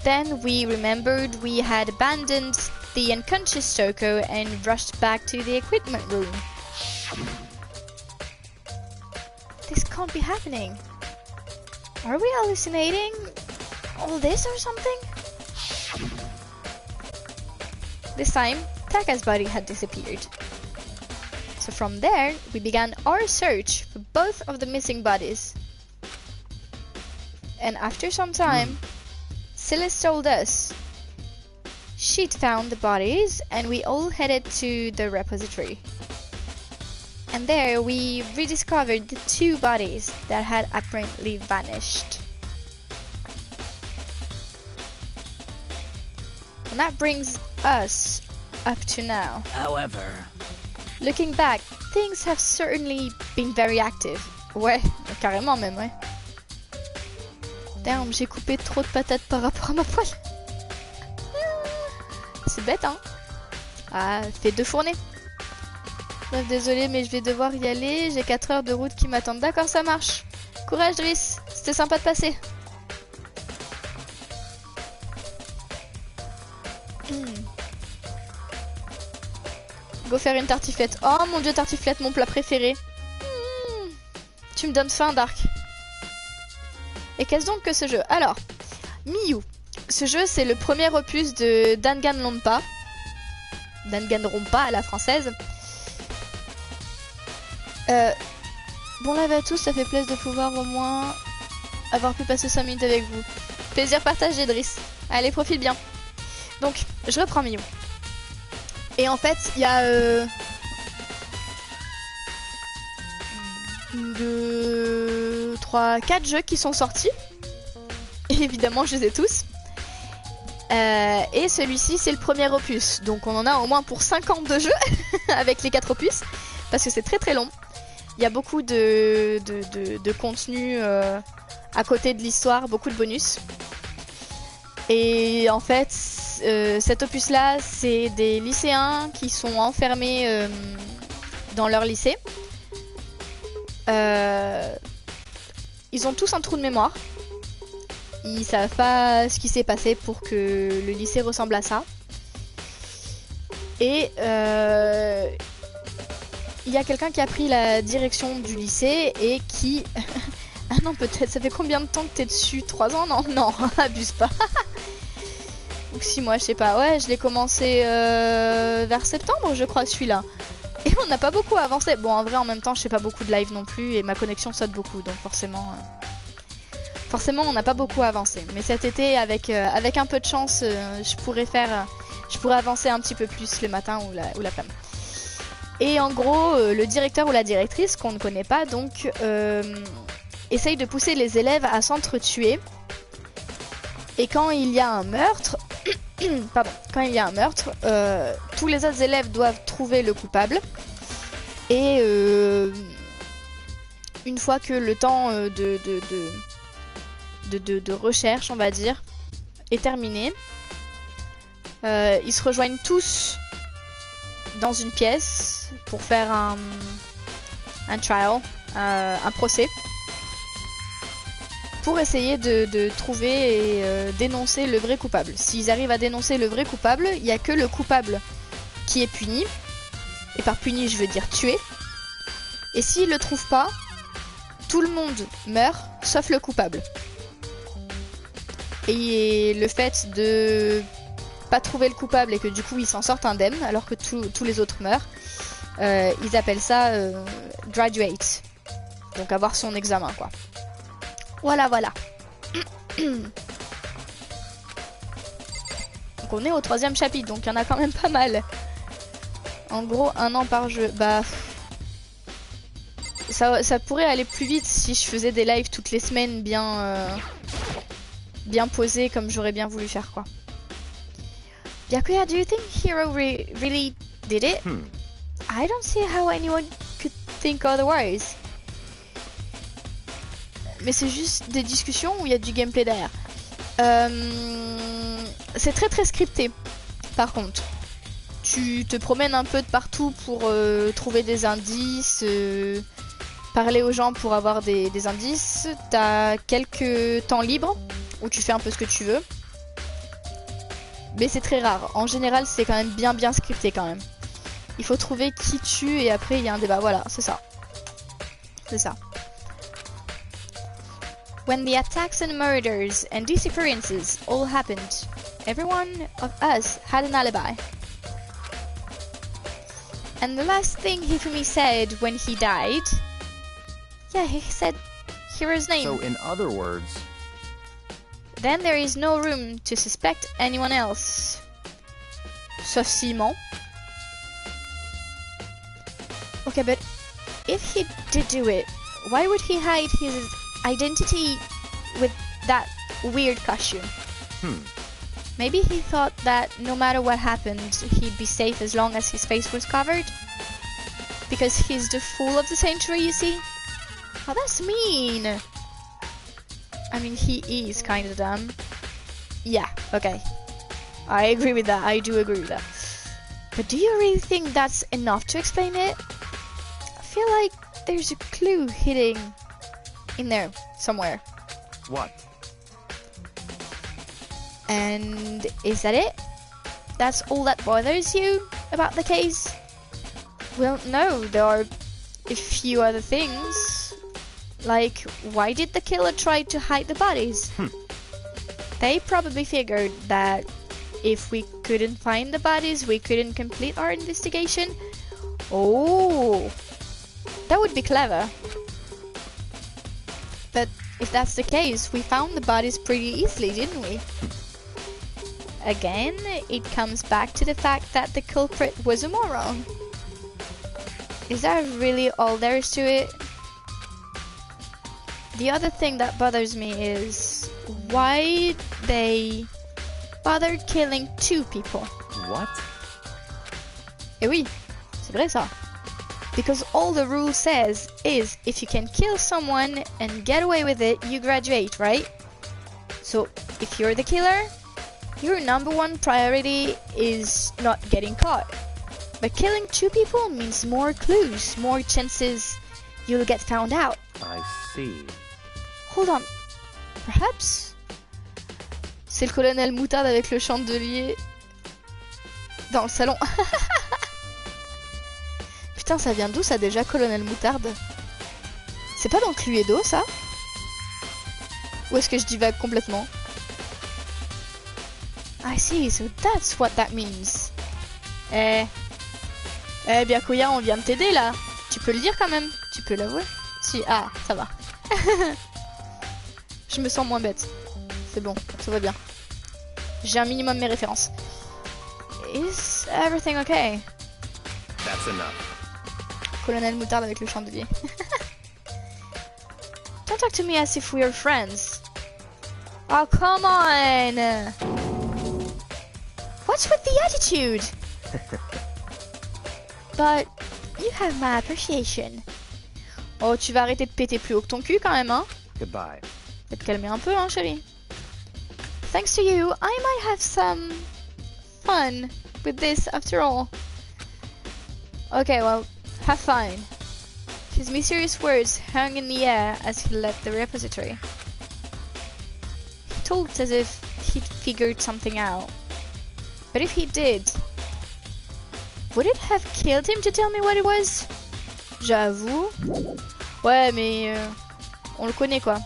Then we remembered we had abandoned the unconscious Toko and rushed back to the equipment room. This can't be happening. Are we hallucinating all this or something? This time, Taka's body had disappeared. So from there, we began our search for both of the missing bodies. And after some time, Celeste told us she'd found the bodies and we all headed to the repository. And there we rediscovered the two bodies that had apparently vanished. And that brings us up to now. However, looking back, things have certainly been very active. Ouais, carrément même, ouais. Damn, j'ai coupé trop de patates par rapport à ma poêle. C'est bête, hein. Ah, fait 2 fournées. Bref, désolé, mais je vais devoir y aller. J'ai 4 heures de route qui m'attendent. D'accord, ça marche. Courage, Driss. C'était sympa de passer. Go faire une tartiflette. Oh mon dieu, tartiflette, mon plat préféré. Tu me donnes faim, Dark. Et qu'est-ce donc que ce jeu? Alors, Miyu. Ce jeu, c'est le premier opus de Danganronpa. Danganronpa à la française. Bon live à tous, ça fait plaisir de pouvoir au moins avoir pu passer 5 minutes avec vous. Plaisir partagé, Driss. Allez, profite bien. Donc, je reprends Miyu. Et en fait, il y a 2, 3, 4 jeux qui sont sortis. Et évidemment, je les ai tous. Et celui-ci, c'est le premier opus. Donc on en a au moins pour 50 de jeux avec les 4 opus. Parce que c'est très très long. Il y a beaucoup de contenu à côté de l'histoire, beaucoup de bonus. Et en fait, cet opus-là, c'est des lycéens qui sont enfermés dans leur lycée. Ils ont tous un trou de mémoire. Ils savent pas ce qui s'est passé pour que le lycée ressemble à ça. Et il y a quelqu'un qui a pris la direction du lycée et qui... ah non, peut-être, ça fait combien de temps que t'es dessus? 3 ans? Non, non, abuse pas. Ou 6 mois, je sais pas. Ouais, je l'ai commencé vers septembre, je crois, celui-là. Et on n'a pas beaucoup avancé. Bon, en vrai, en même temps, je fais pas beaucoup de live non plus et ma connexion saute beaucoup, donc forcément... Forcément, on n'a pas beaucoup avancé. Mais cet été, avec un peu de chance, je pourrais avancer un petit peu plus le matin ou l'après-midi. Et en gros, le directeur ou la directrice, qu'on ne connaît pas, donc, essaye de pousser les élèves à s'entretuer. Et quand il y a un meurtre, tous les autres élèves doivent trouver le coupable. Et une fois que le temps de recherche, on va dire, est terminé, ils se rejoignent tous dans une pièce pour faire un trial, un procès. pour essayer de trouver et dénoncer le vrai coupable. S'ils arrivent à dénoncer le vrai coupable, il n'y a que le coupable qui est puni. Et par puni, je veux dire tué. Et s'ils le trouvent pas, tout le monde meurt, sauf le coupable. Et le fait de pas trouver le coupable et que du coup ils s'en sortent indemnes alors que tous les autres meurent, ils appellent ça graduate. Donc avoir son examen quoi. Voilà voilà. Donc on est au 3e chapitre, donc il y en a quand même pas mal. En gros 1 an par jeu, bah ça pourrait aller plus vite si je faisais des lives toutes les semaines bien posés comme j'aurais bien voulu faire quoi. Byakuya, do you think Hero really did it? I don't see how anyone could think otherwise. Mais c'est juste des discussions où il y a du gameplay derrière. C'est très scripté par contre. Tu te promènes un peu de partout pour trouver des indices, parler aux gens pour avoir des indices. T'as quelques temps libres où tu fais un peu ce que tu veux. Mais c'est très rare. En général, c'est quand même bien scripté quand même. Il faut trouver qui tue et après il y a un débat. Voilà, c'est ça. C'est ça. When the attacks and murders and disappearances all happened, everyone of us had an alibi. And the last thing Hifumi said when he died... Yeah, he said Hero's name. So in other words... Then there is no room to suspect anyone else. Sauf s'il ment. Okay, but if he did do it, why would he hide his identity with that weird costume? Maybe he thought that no matter what happened, he'd be safe as long as his face was covered? Because he's the fool of the century, you see? Oh, that's mean! I mean, he is kind of dumb. Yeah, okay. I agree with that, I do agree with that. But do you really think that's enough to explain it? I feel like there's a clue hidden in there somewhere. What? And is that it? That's all that bothers you about the case? Well, no, there are a few other things. Like, why did the killer try to hide the bodies? They probably figured that if we couldn't find the bodies, we couldn't complete our investigation. Oh, that would be clever. But if that's the case, we found the bodies pretty easily, didn't we? Again, it comes back to the fact that the culprit was a moron. Is that really all there is to it? The other thing that bothers me is why they bothered killing 2 people. What? Eh oui, c'est vrai ça. Because all the rule says is if you can kill someone and get away with it, you graduate, right? So if you're the killer, your #1 priority is not getting caught. But killing 2 people means more clues, more chances you'll get found out. I see. Hold on. Perhaps? C'est le colonel Moutarde avec le chandelier dans le salon. Putain, ça vient d'où ça déjà, colonel Moutarde? C'est pas dans Cluedo ça? Ou est-ce que je divague complètement? I see, so that's what that means. Byakuya, on vient de t'aider là. Tu peux le dire quand même. Tu peux l'avouer. Si, ah, ça va. Je me sens moins bête. C'est bon, ça va bien. J'ai un minimum mes références. Is everything okay? That's enough. Colonel Moutarde avec le chandelier. Don't talk to me as if we were friends. Oh, come on! What's with the attitude? But you have my appreciation. Oh, tu vas arrêter de péter plus haut que ton cul quand même, hein? Goodbye. Va te calmer un peu, hein, chérie. Thanks to you, I might have some fun with this after all. Okay, well, have fun. His mysterious words hung in the air as he left the repository. talked as if he'd figured something out. But if he did, would it have killed him to tell me what it was? J'avoue. Ouais, mais on le connaît quoi.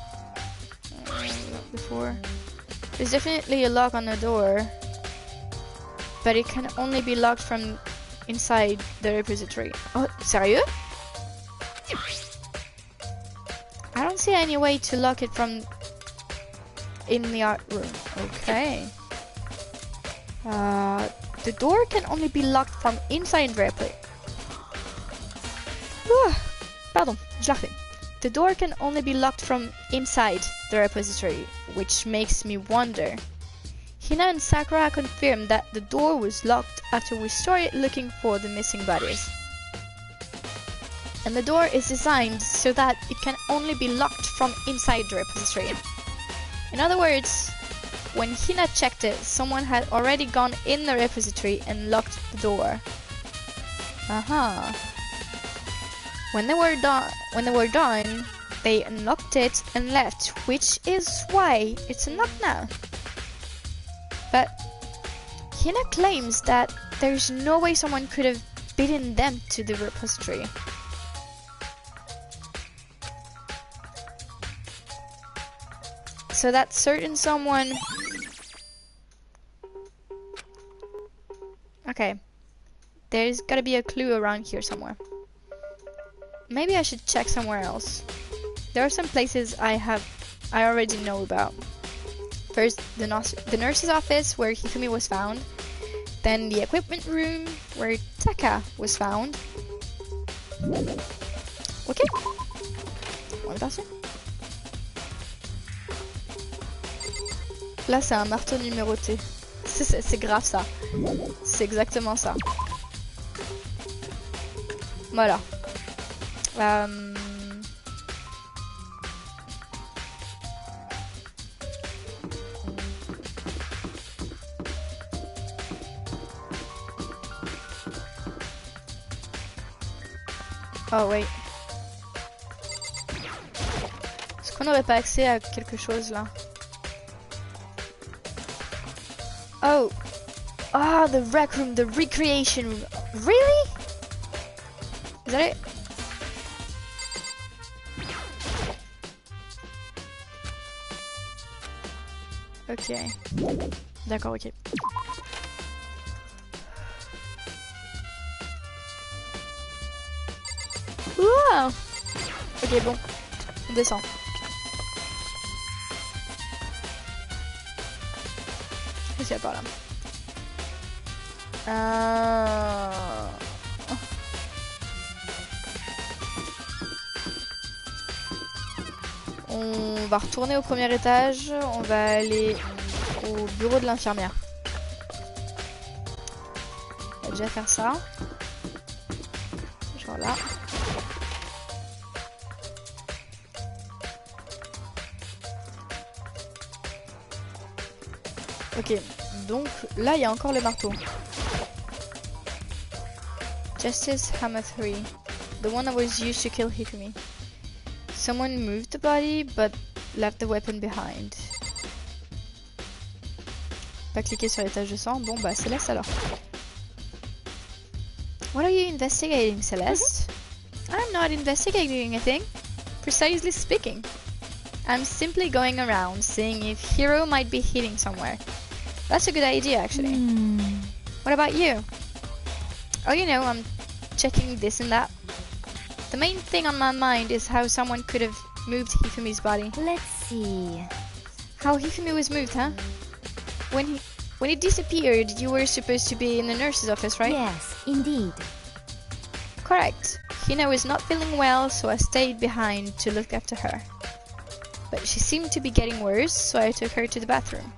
Before. There's definitely a lock on the door, but it can only be locked from inside the repository. Oh, sérieux? I don't see any way to lock it from in the art room. Okay. The door can only be locked from inside the repository. Pardon, je la refais. The door can only be locked from inside the repository, which makes me wonder. Hina and Sakura confirmed that the door was locked after we started looking for the missing bodies. And the door is designed so that it can only be locked from inside the repository. In other words, when Hina checked it, someone had already gone in the repository and locked the door. Aha. When they were done, they unlocked it and left, which is why it's unlocked now. But Hina claims that there's no way someone could have beaten them to the repository. So that certain someone... Okay. There's gotta be a clue around here somewhere. Maybe I should check somewhere else. There are some places I already know about. First, the nurse's office where Hifumi was found. Then the equipment room where Taka was found. Ok. On est parti. Là, c'est un marteau numéroté. C'est grave ça. C'est exactement ça. Voilà. Oh wait. Est-ce qu'on n'aurait pas accès à quelque chose là? Oh. Ah, the rec room, the recreation room. Really? Is that it? Ok. D'accord, ok. Wow. Ok, bon. On descend. Qu'est-ce qu'il y a par là? On va retourner au premier étage. On va aller au bureau de l'infirmière. On va déjà faire ça. Genre là. Ok, donc là il y a encore le marteau. Justice Hammer 3, the one that was used to kill Hifumi. Someone moved the body but left the weapon behind. Pas cliquer sur les taches de sang. Bon bah Céleste alors. What are you investigating, Celeste? I'm not investigating anything. Precisely speaking. I'm simply going around seeing if Hero might be hiding somewhere. That's a good idea, actually. What about you? Oh, you know, I'm checking this and that. The main thing on my mind is how someone could have moved Hifumi's body. Let's see. How Hifumi was moved, huh? When he disappeared, you were supposed to be in the nurse's office, right? Yes, indeed. Correct. Hina was not feeling well, so I stayed behind to look after her. But she seemed to be getting worse, so I took her to the bathroom.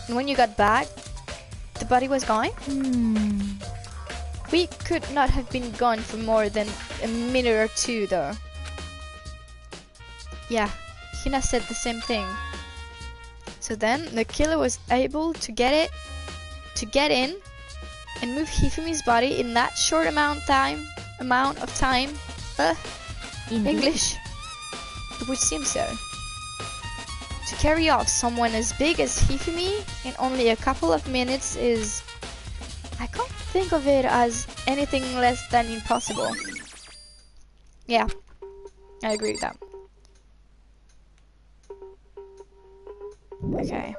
And when you got back, the body was gone? We could not have been gone for more than a minute or two, though. Yeah, Hina said the same thing. So then, the killer was able to get in and move Hifumi's body in that short amount of time. English. It would seem so. To carry off someone as big as Hifumi in only a couple of minutes is... I can't think of it as anything less than impossible. Yeah, I agree with that. Okay.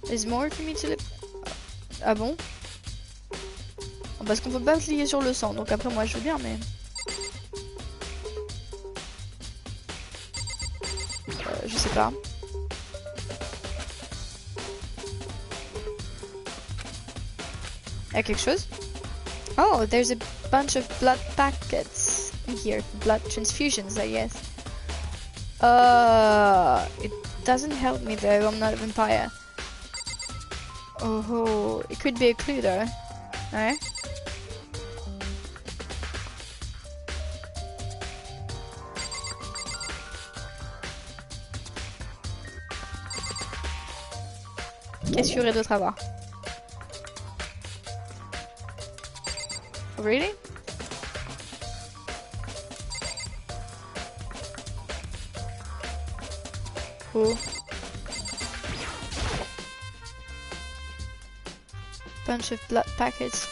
There's more for me to live. Ah bon? Parce qu'on peut pas cliquer sur le sang, donc après moi je veux bien, mais... je sais pas. Y'a quelque chose? Oh, there's a bunch of blood packets in here. Blood transfusions, I guess. It doesn't help me though, I'm not a vampire. Oh, it could be a clue though. Ouais. Qu'est-ce qu'il y aurait d'autre à voir? Really? Oh. Bunch of blood packets,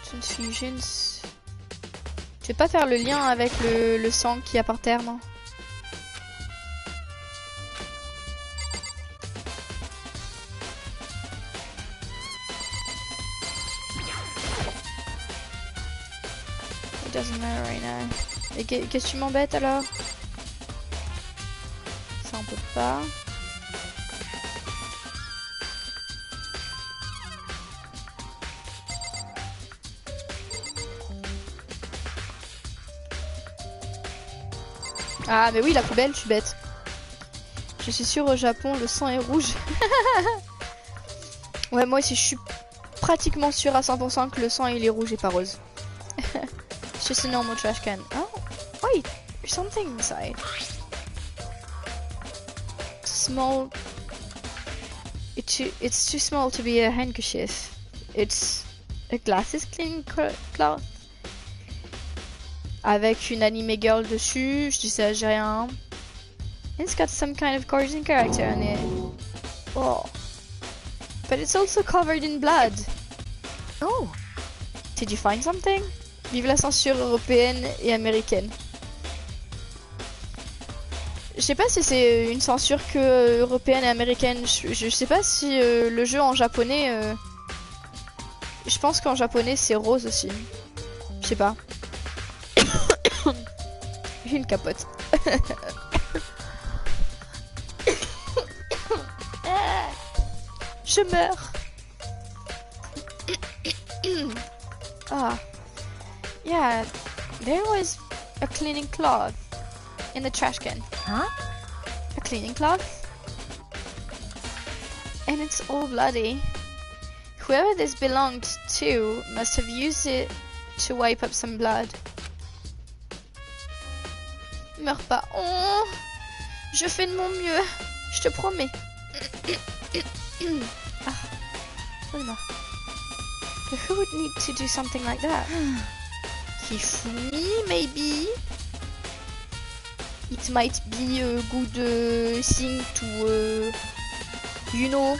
transfusions. Je vais pas faire le lien avec le sang qu'il y a par terre, non? It doesn't matter right now. Et qu'est-ce que tu m'embêtes alors? Ça on peut pas. Ah mais oui, la poubelle, je suis bête. Je suis sûre au Japon le sang est rouge. Ouais, moi aussi je suis pratiquement sûre à 100% que le sang il est rouge et pas rose. It's just a normal trash can. Oh, wait, there's something inside. Small. It's too small to be a handkerchief. It's a glasses cleaning cloth. Avec une anime girl dessus, je dis ça, j'ai rien. It's got some kind of cartoon character on it. Oh. But it's also covered in blood. Oh. Did you find something? Vive la censure européenne et américaine. Je sais pas si c'est une censure que européenne et américaine. Je sais pas si le jeu en japonais... Je pense qu'en japonais c'est rose aussi. Je sais pas. J'ai une capote. Je meurs. Ah. Yeah, there was a cleaning cloth in the trash can. Huh? A cleaning cloth? And it's all bloody. Whoever this belonged to must have used it to wipe up some blood. Meurs pas. Oh, je fais de mon mieux. Je te promets. Ah, excuse-moi. But who would need to do something like that? Hifumi, maybe? It might be a good thing to, you know,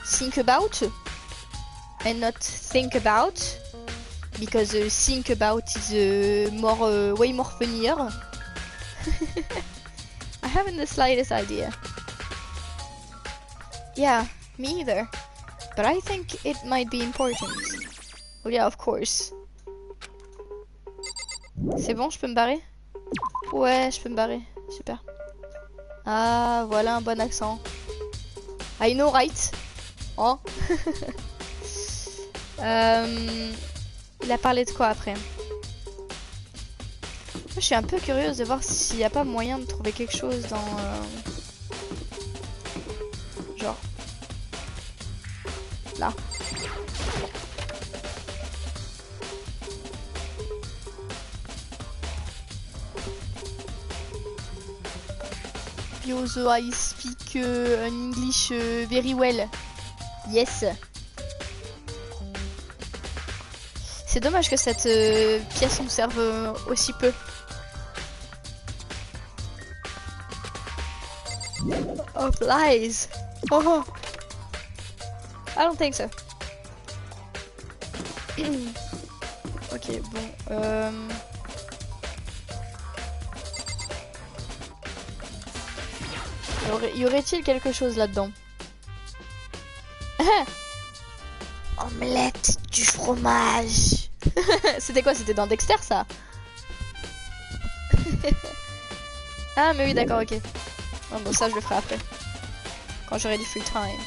think about and not think about. Because think about is more, way more funnier. I haven't the slightest idea. Yeah, me either. But I think it might be important. Oh yeah, of course. C'est bon, je peux me barrer? Ouais, je peux me barrer. Super. Ah, voilà un bon accent. I know, right? Oh. Il a parlé de quoi après? Je suis un peu curieuse de voir s'il n'y a pas moyen de trouver quelque chose dans... genre... là. Yo, so I speak English very well. Yes. C'est dommage que cette pièce nous serve aussi peu. of lies. Oh. I don't think so. Ok, bon. Y aurait-il quelque chose là-dedans? Omelette du fromage. C'était quoi? C'était dans Dexter ça? Ah mais oui d'accord, ok. Oh, bon ça je le ferai après. Quand j'aurai du full time.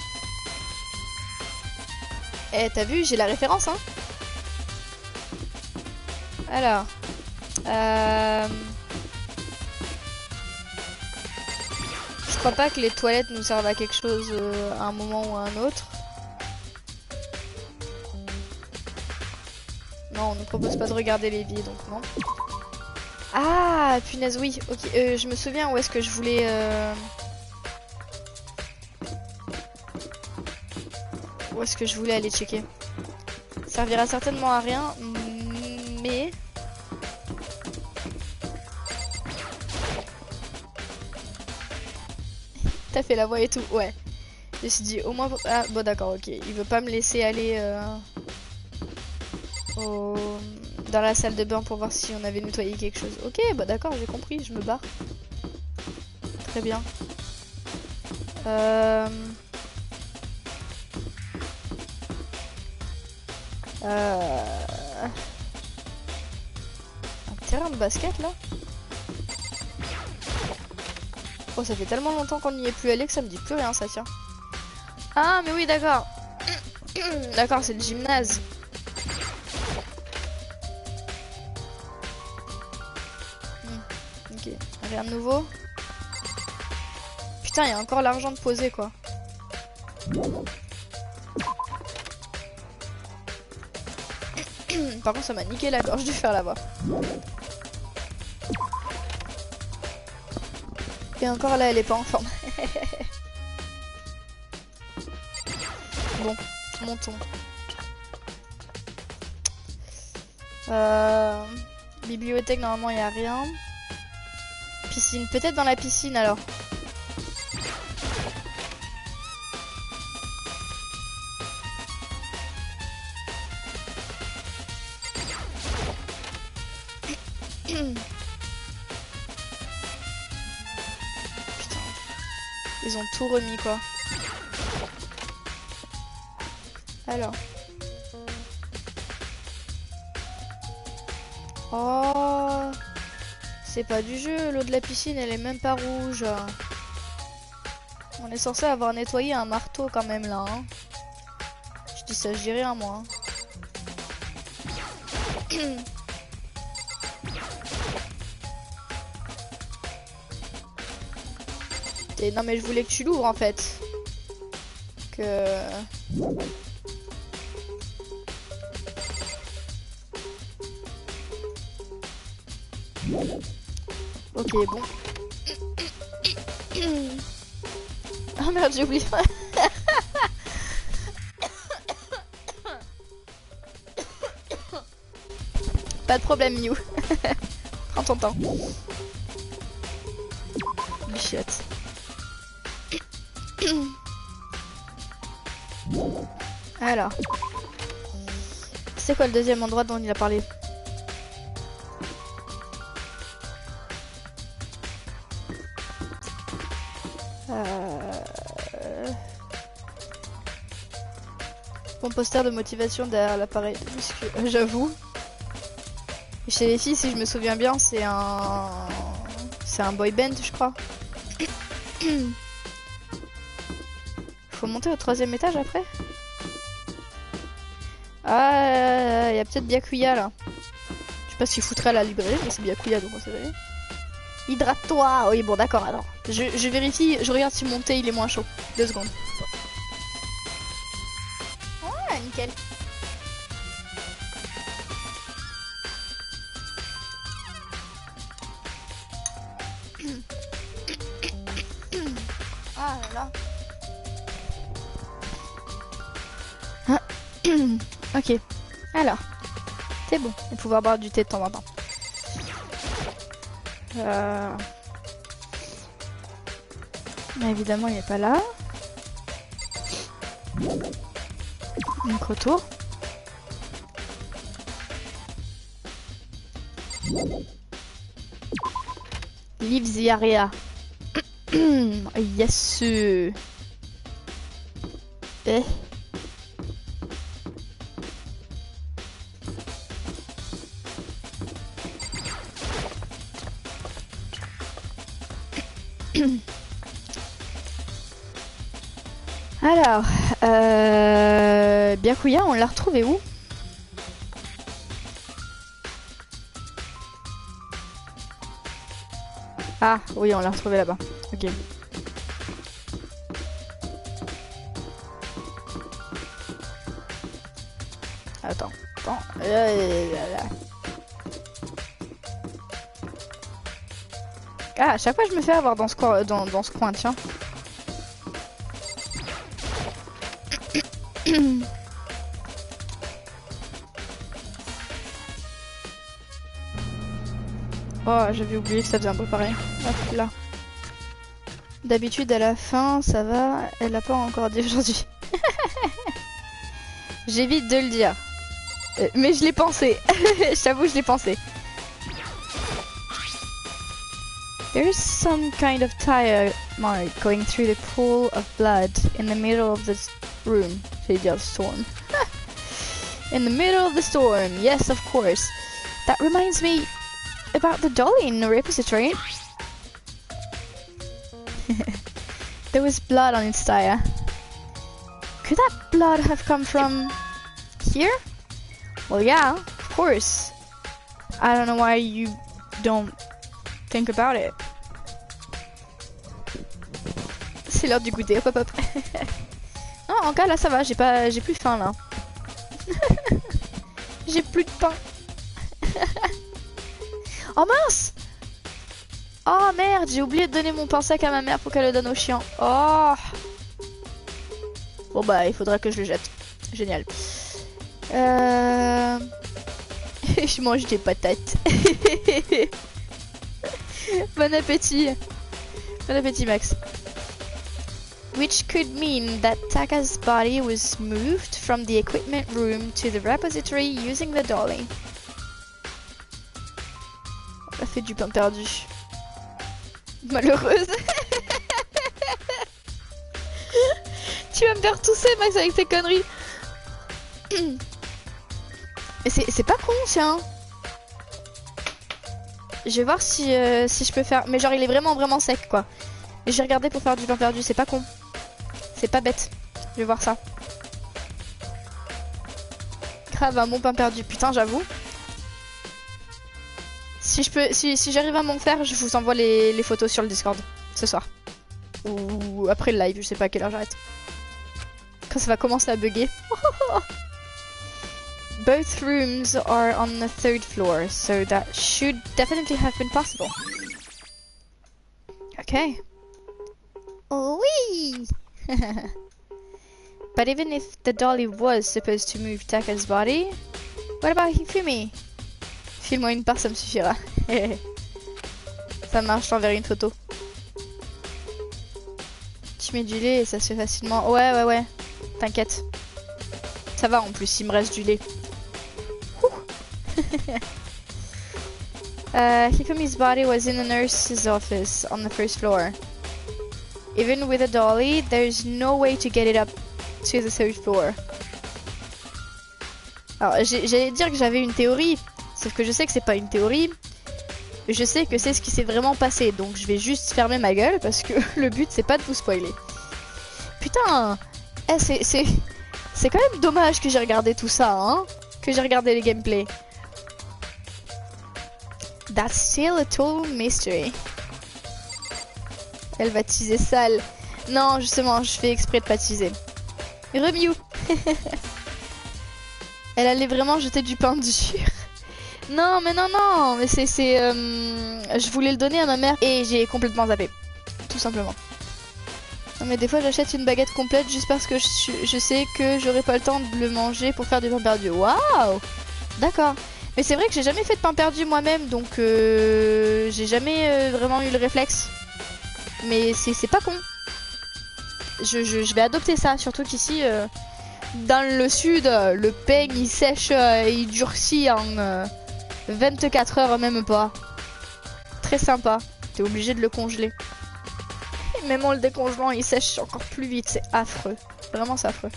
Eh t'as vu, j'ai la référence hein. Alors. Je crois pas que les toilettes nous servent à quelque chose à un moment ou à un autre. Non, on ne propose pas de regarder les vies, donc non. Ah, punaise, oui. Ok, je me souviens où est-ce que je voulais... Où est-ce que je voulais aller checker. Ça servira certainement à rien, mais... T'as fait la voix et tout, ouais. Je me suis dit, au moins... Ah, bon d'accord, ok. Il veut pas me laisser aller... dans la salle de bain pour voir si on avait nettoyé quelque chose. Ok, bah d'accord, j'ai compris, je me barre. Très bien. Un terrain de basket là. Oh, ça fait tellement longtemps qu'on n'y est plus allé que ça me dit plus rien, ça tient. Ah, mais oui, d'accord. D'accord, c'est le gymnase. Ok, rien de nouveau. Putain, il y a encore l'argent de poser quoi. Par contre, ça m'a niqué la gorge de faire la voix. Et encore là, elle est pas en forme. Bon, montons. Bibliothèque, normalement, il n'y a rien. Piscine, peut-être dans la piscine alors. Putain, ils ont tout remis quoi. Alors. Oh, c'est pas du jeu, l'eau de la piscine elle est même pas rouge. On est censé avoir nettoyé un marteau quand même là. Hein. Je dis ça, je dis rien moi. Hein. Non mais je voulais que tu l'ouvres en fait. Que... Ok, bon. Oh merde, j'ai oublié. Pas de problème, Mew. Prends ton temps. Bichette. Alors. C'est quoi le deuxième endroit dont il a parlé? Bon poster de motivation derrière l'appareil de muscu. J'avoue. Chez les filles, si je me souviens bien, c'est un boy band, je crois. Faut monter au 3e étage après. Ah, il y a peut-être Byakuya là. Je sais pas s'il foutrait à la librairie, mais c'est Byakuya donc on sait jamais. Hydrate-toi. Oui, bon, d'accord, attends. Je vérifie, je regarde si mon thé il est moins chaud. 2 secondes. Ah, nickel. Ah là là. Ok. Alors. C'est bon. On va pouvoir boire du thé de temps en temps. Mais évidemment, il n'est pas là. Donc retour. Leave the area. Yes. Alors, Byakuya, on l'a retrouvé où? Ah, oui, on l'a retrouvé là-bas. Ok. Attends. Ah, à chaque fois je me fais avoir dans ce coin, dans ce coin, tiens. Oh, j'avais oublié que ça faisait un peu pareil. Hop là. D'habitude à la fin, ça va. Elle l'a pas encore dit aujourd'hui. J'évite de le dire. Mais je l'ai pensé. J'avoue, je l'ai pensé. There is some kind of tire mark going through the pool of blood in the middle of the room. J'allais dire storm. In the middle of the storm. Yes, of course. That reminds me about the dolly in the repository. There was blood on its tire. Could that blood have come from here? Well, yeah, of course. I don't know why you don't think about it. C'est l'heure du goûter, hop hop hop. Non, en cas là ça va, j'ai plus faim là. J'ai plus de pain. Oh mince! Oh merde, j'ai oublié de donner mon pain sec à ma mère pour qu'elle le donne au chien. Oh! Bon bah, il faudra que je le jette. Génial. Je mange des patates. Bon appétit. Bon appétit, Max. Which could mean that Taka's body was moved from the equipment room to the repository using the dolly. On a fait du pain perdu. Malheureuse. Tu vas me faire tousser, Max, avec tes conneries. Mais c'est pas con, tiens. Je vais voir si je peux faire... Mais genre, il est vraiment sec, quoi. Et j'ai regardé pour faire du pain perdu, c'est pas con. C'est pas bête. Je vais voir ça. Grave, un bon pain perdu. Putain, j'avoue. Si je peux, si j'arrive à m'en faire, je vous envoie les photos sur le Discord ce soir. Ou après le live, je sais pas à quelle heure j'arrête. Quand ça va commencer à bugger. Both rooms are on the 3rd floor, so that should definitely have been possible. Okay. Oui. But even if the dolly was supposed to move Taka's body, what about Hifumi? File-moi une part, ça me suffira. Ça marche, je t'enverrai une photo. Tu mets du lait et ça se fait facilement. Ouais. T'inquiète. Ça va en plus, il me reste du lait. Hifumi's body was in the nurse's office on the 1st floor. Even with a dolly, there's no way to get it up to the 3rd floor. Alors, j'allais dire que j'avais une théorie, sauf que je sais que c'est pas une théorie. Je sais que c'est ce qui s'est vraiment passé, donc je vais juste fermer ma gueule parce que le but c'est pas de vous spoiler. Putain, c'est quand même dommage que j'ai regardé tout ça, hein, que j'ai regardé les gameplays. That's still a total mystery. Elle va teaser sale. Non, justement, je fais exprès de pas teaser. Remiou. Elle allait vraiment jeter du pain dur. Non, mais mais je voulais le donner à ma mère et j'ai complètement zappé. Tout simplement. Non, mais des fois, j'achète une baguette complète juste parce que je sais que j'aurai pas le temps de le manger pour faire du pain perdu. Waouh! D'accord. Mais c'est vrai que j'ai jamais fait de pain perdu moi-même, donc j'ai jamais vraiment eu le réflexe. Mais c'est pas con. je vais adopter ça, surtout qu'ici, dans le sud, le pain il sèche et il durcit en 24 heures, même pas. Très sympa, t'es obligé de le congeler. Et même en le décongelant, il sèche encore plus vite, c'est affreux. Vraiment, c'est affreux.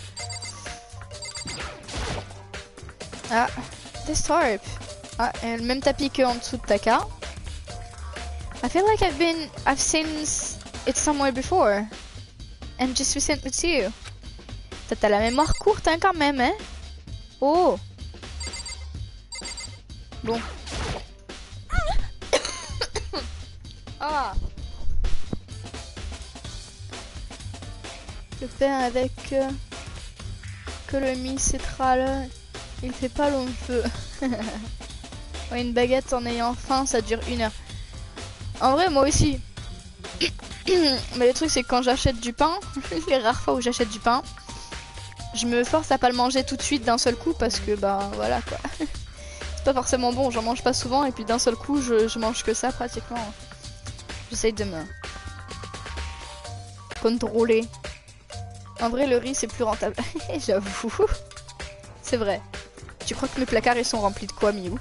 Ah, this tarp. Ah, et le même tapis qu'en dessous de Taka. I feel like I've seen it somewhere before. And just recently too. T'as la mémoire courte, hein, quand même, hein. Oh. Bon. Ah. Le pain avec que le mi-cétral, il fait pas long feu. Ouais, une baguette en ayant faim, ça dure 1 heure. En vrai, moi aussi. Mais le truc, c'est que quand j'achète du pain, les rares fois où j'achète du pain, je me force à pas le manger tout de suite d'un seul coup parce que, bah, voilà quoi. C'est pas forcément bon, j'en mange pas souvent et puis d'un seul coup, je mange que ça pratiquement. J'essaye de me contrôler. En vrai, le riz, c'est plus rentable. J'avoue. C'est vrai. Tu crois que mes placards, ils sont remplis de quoi, Miou?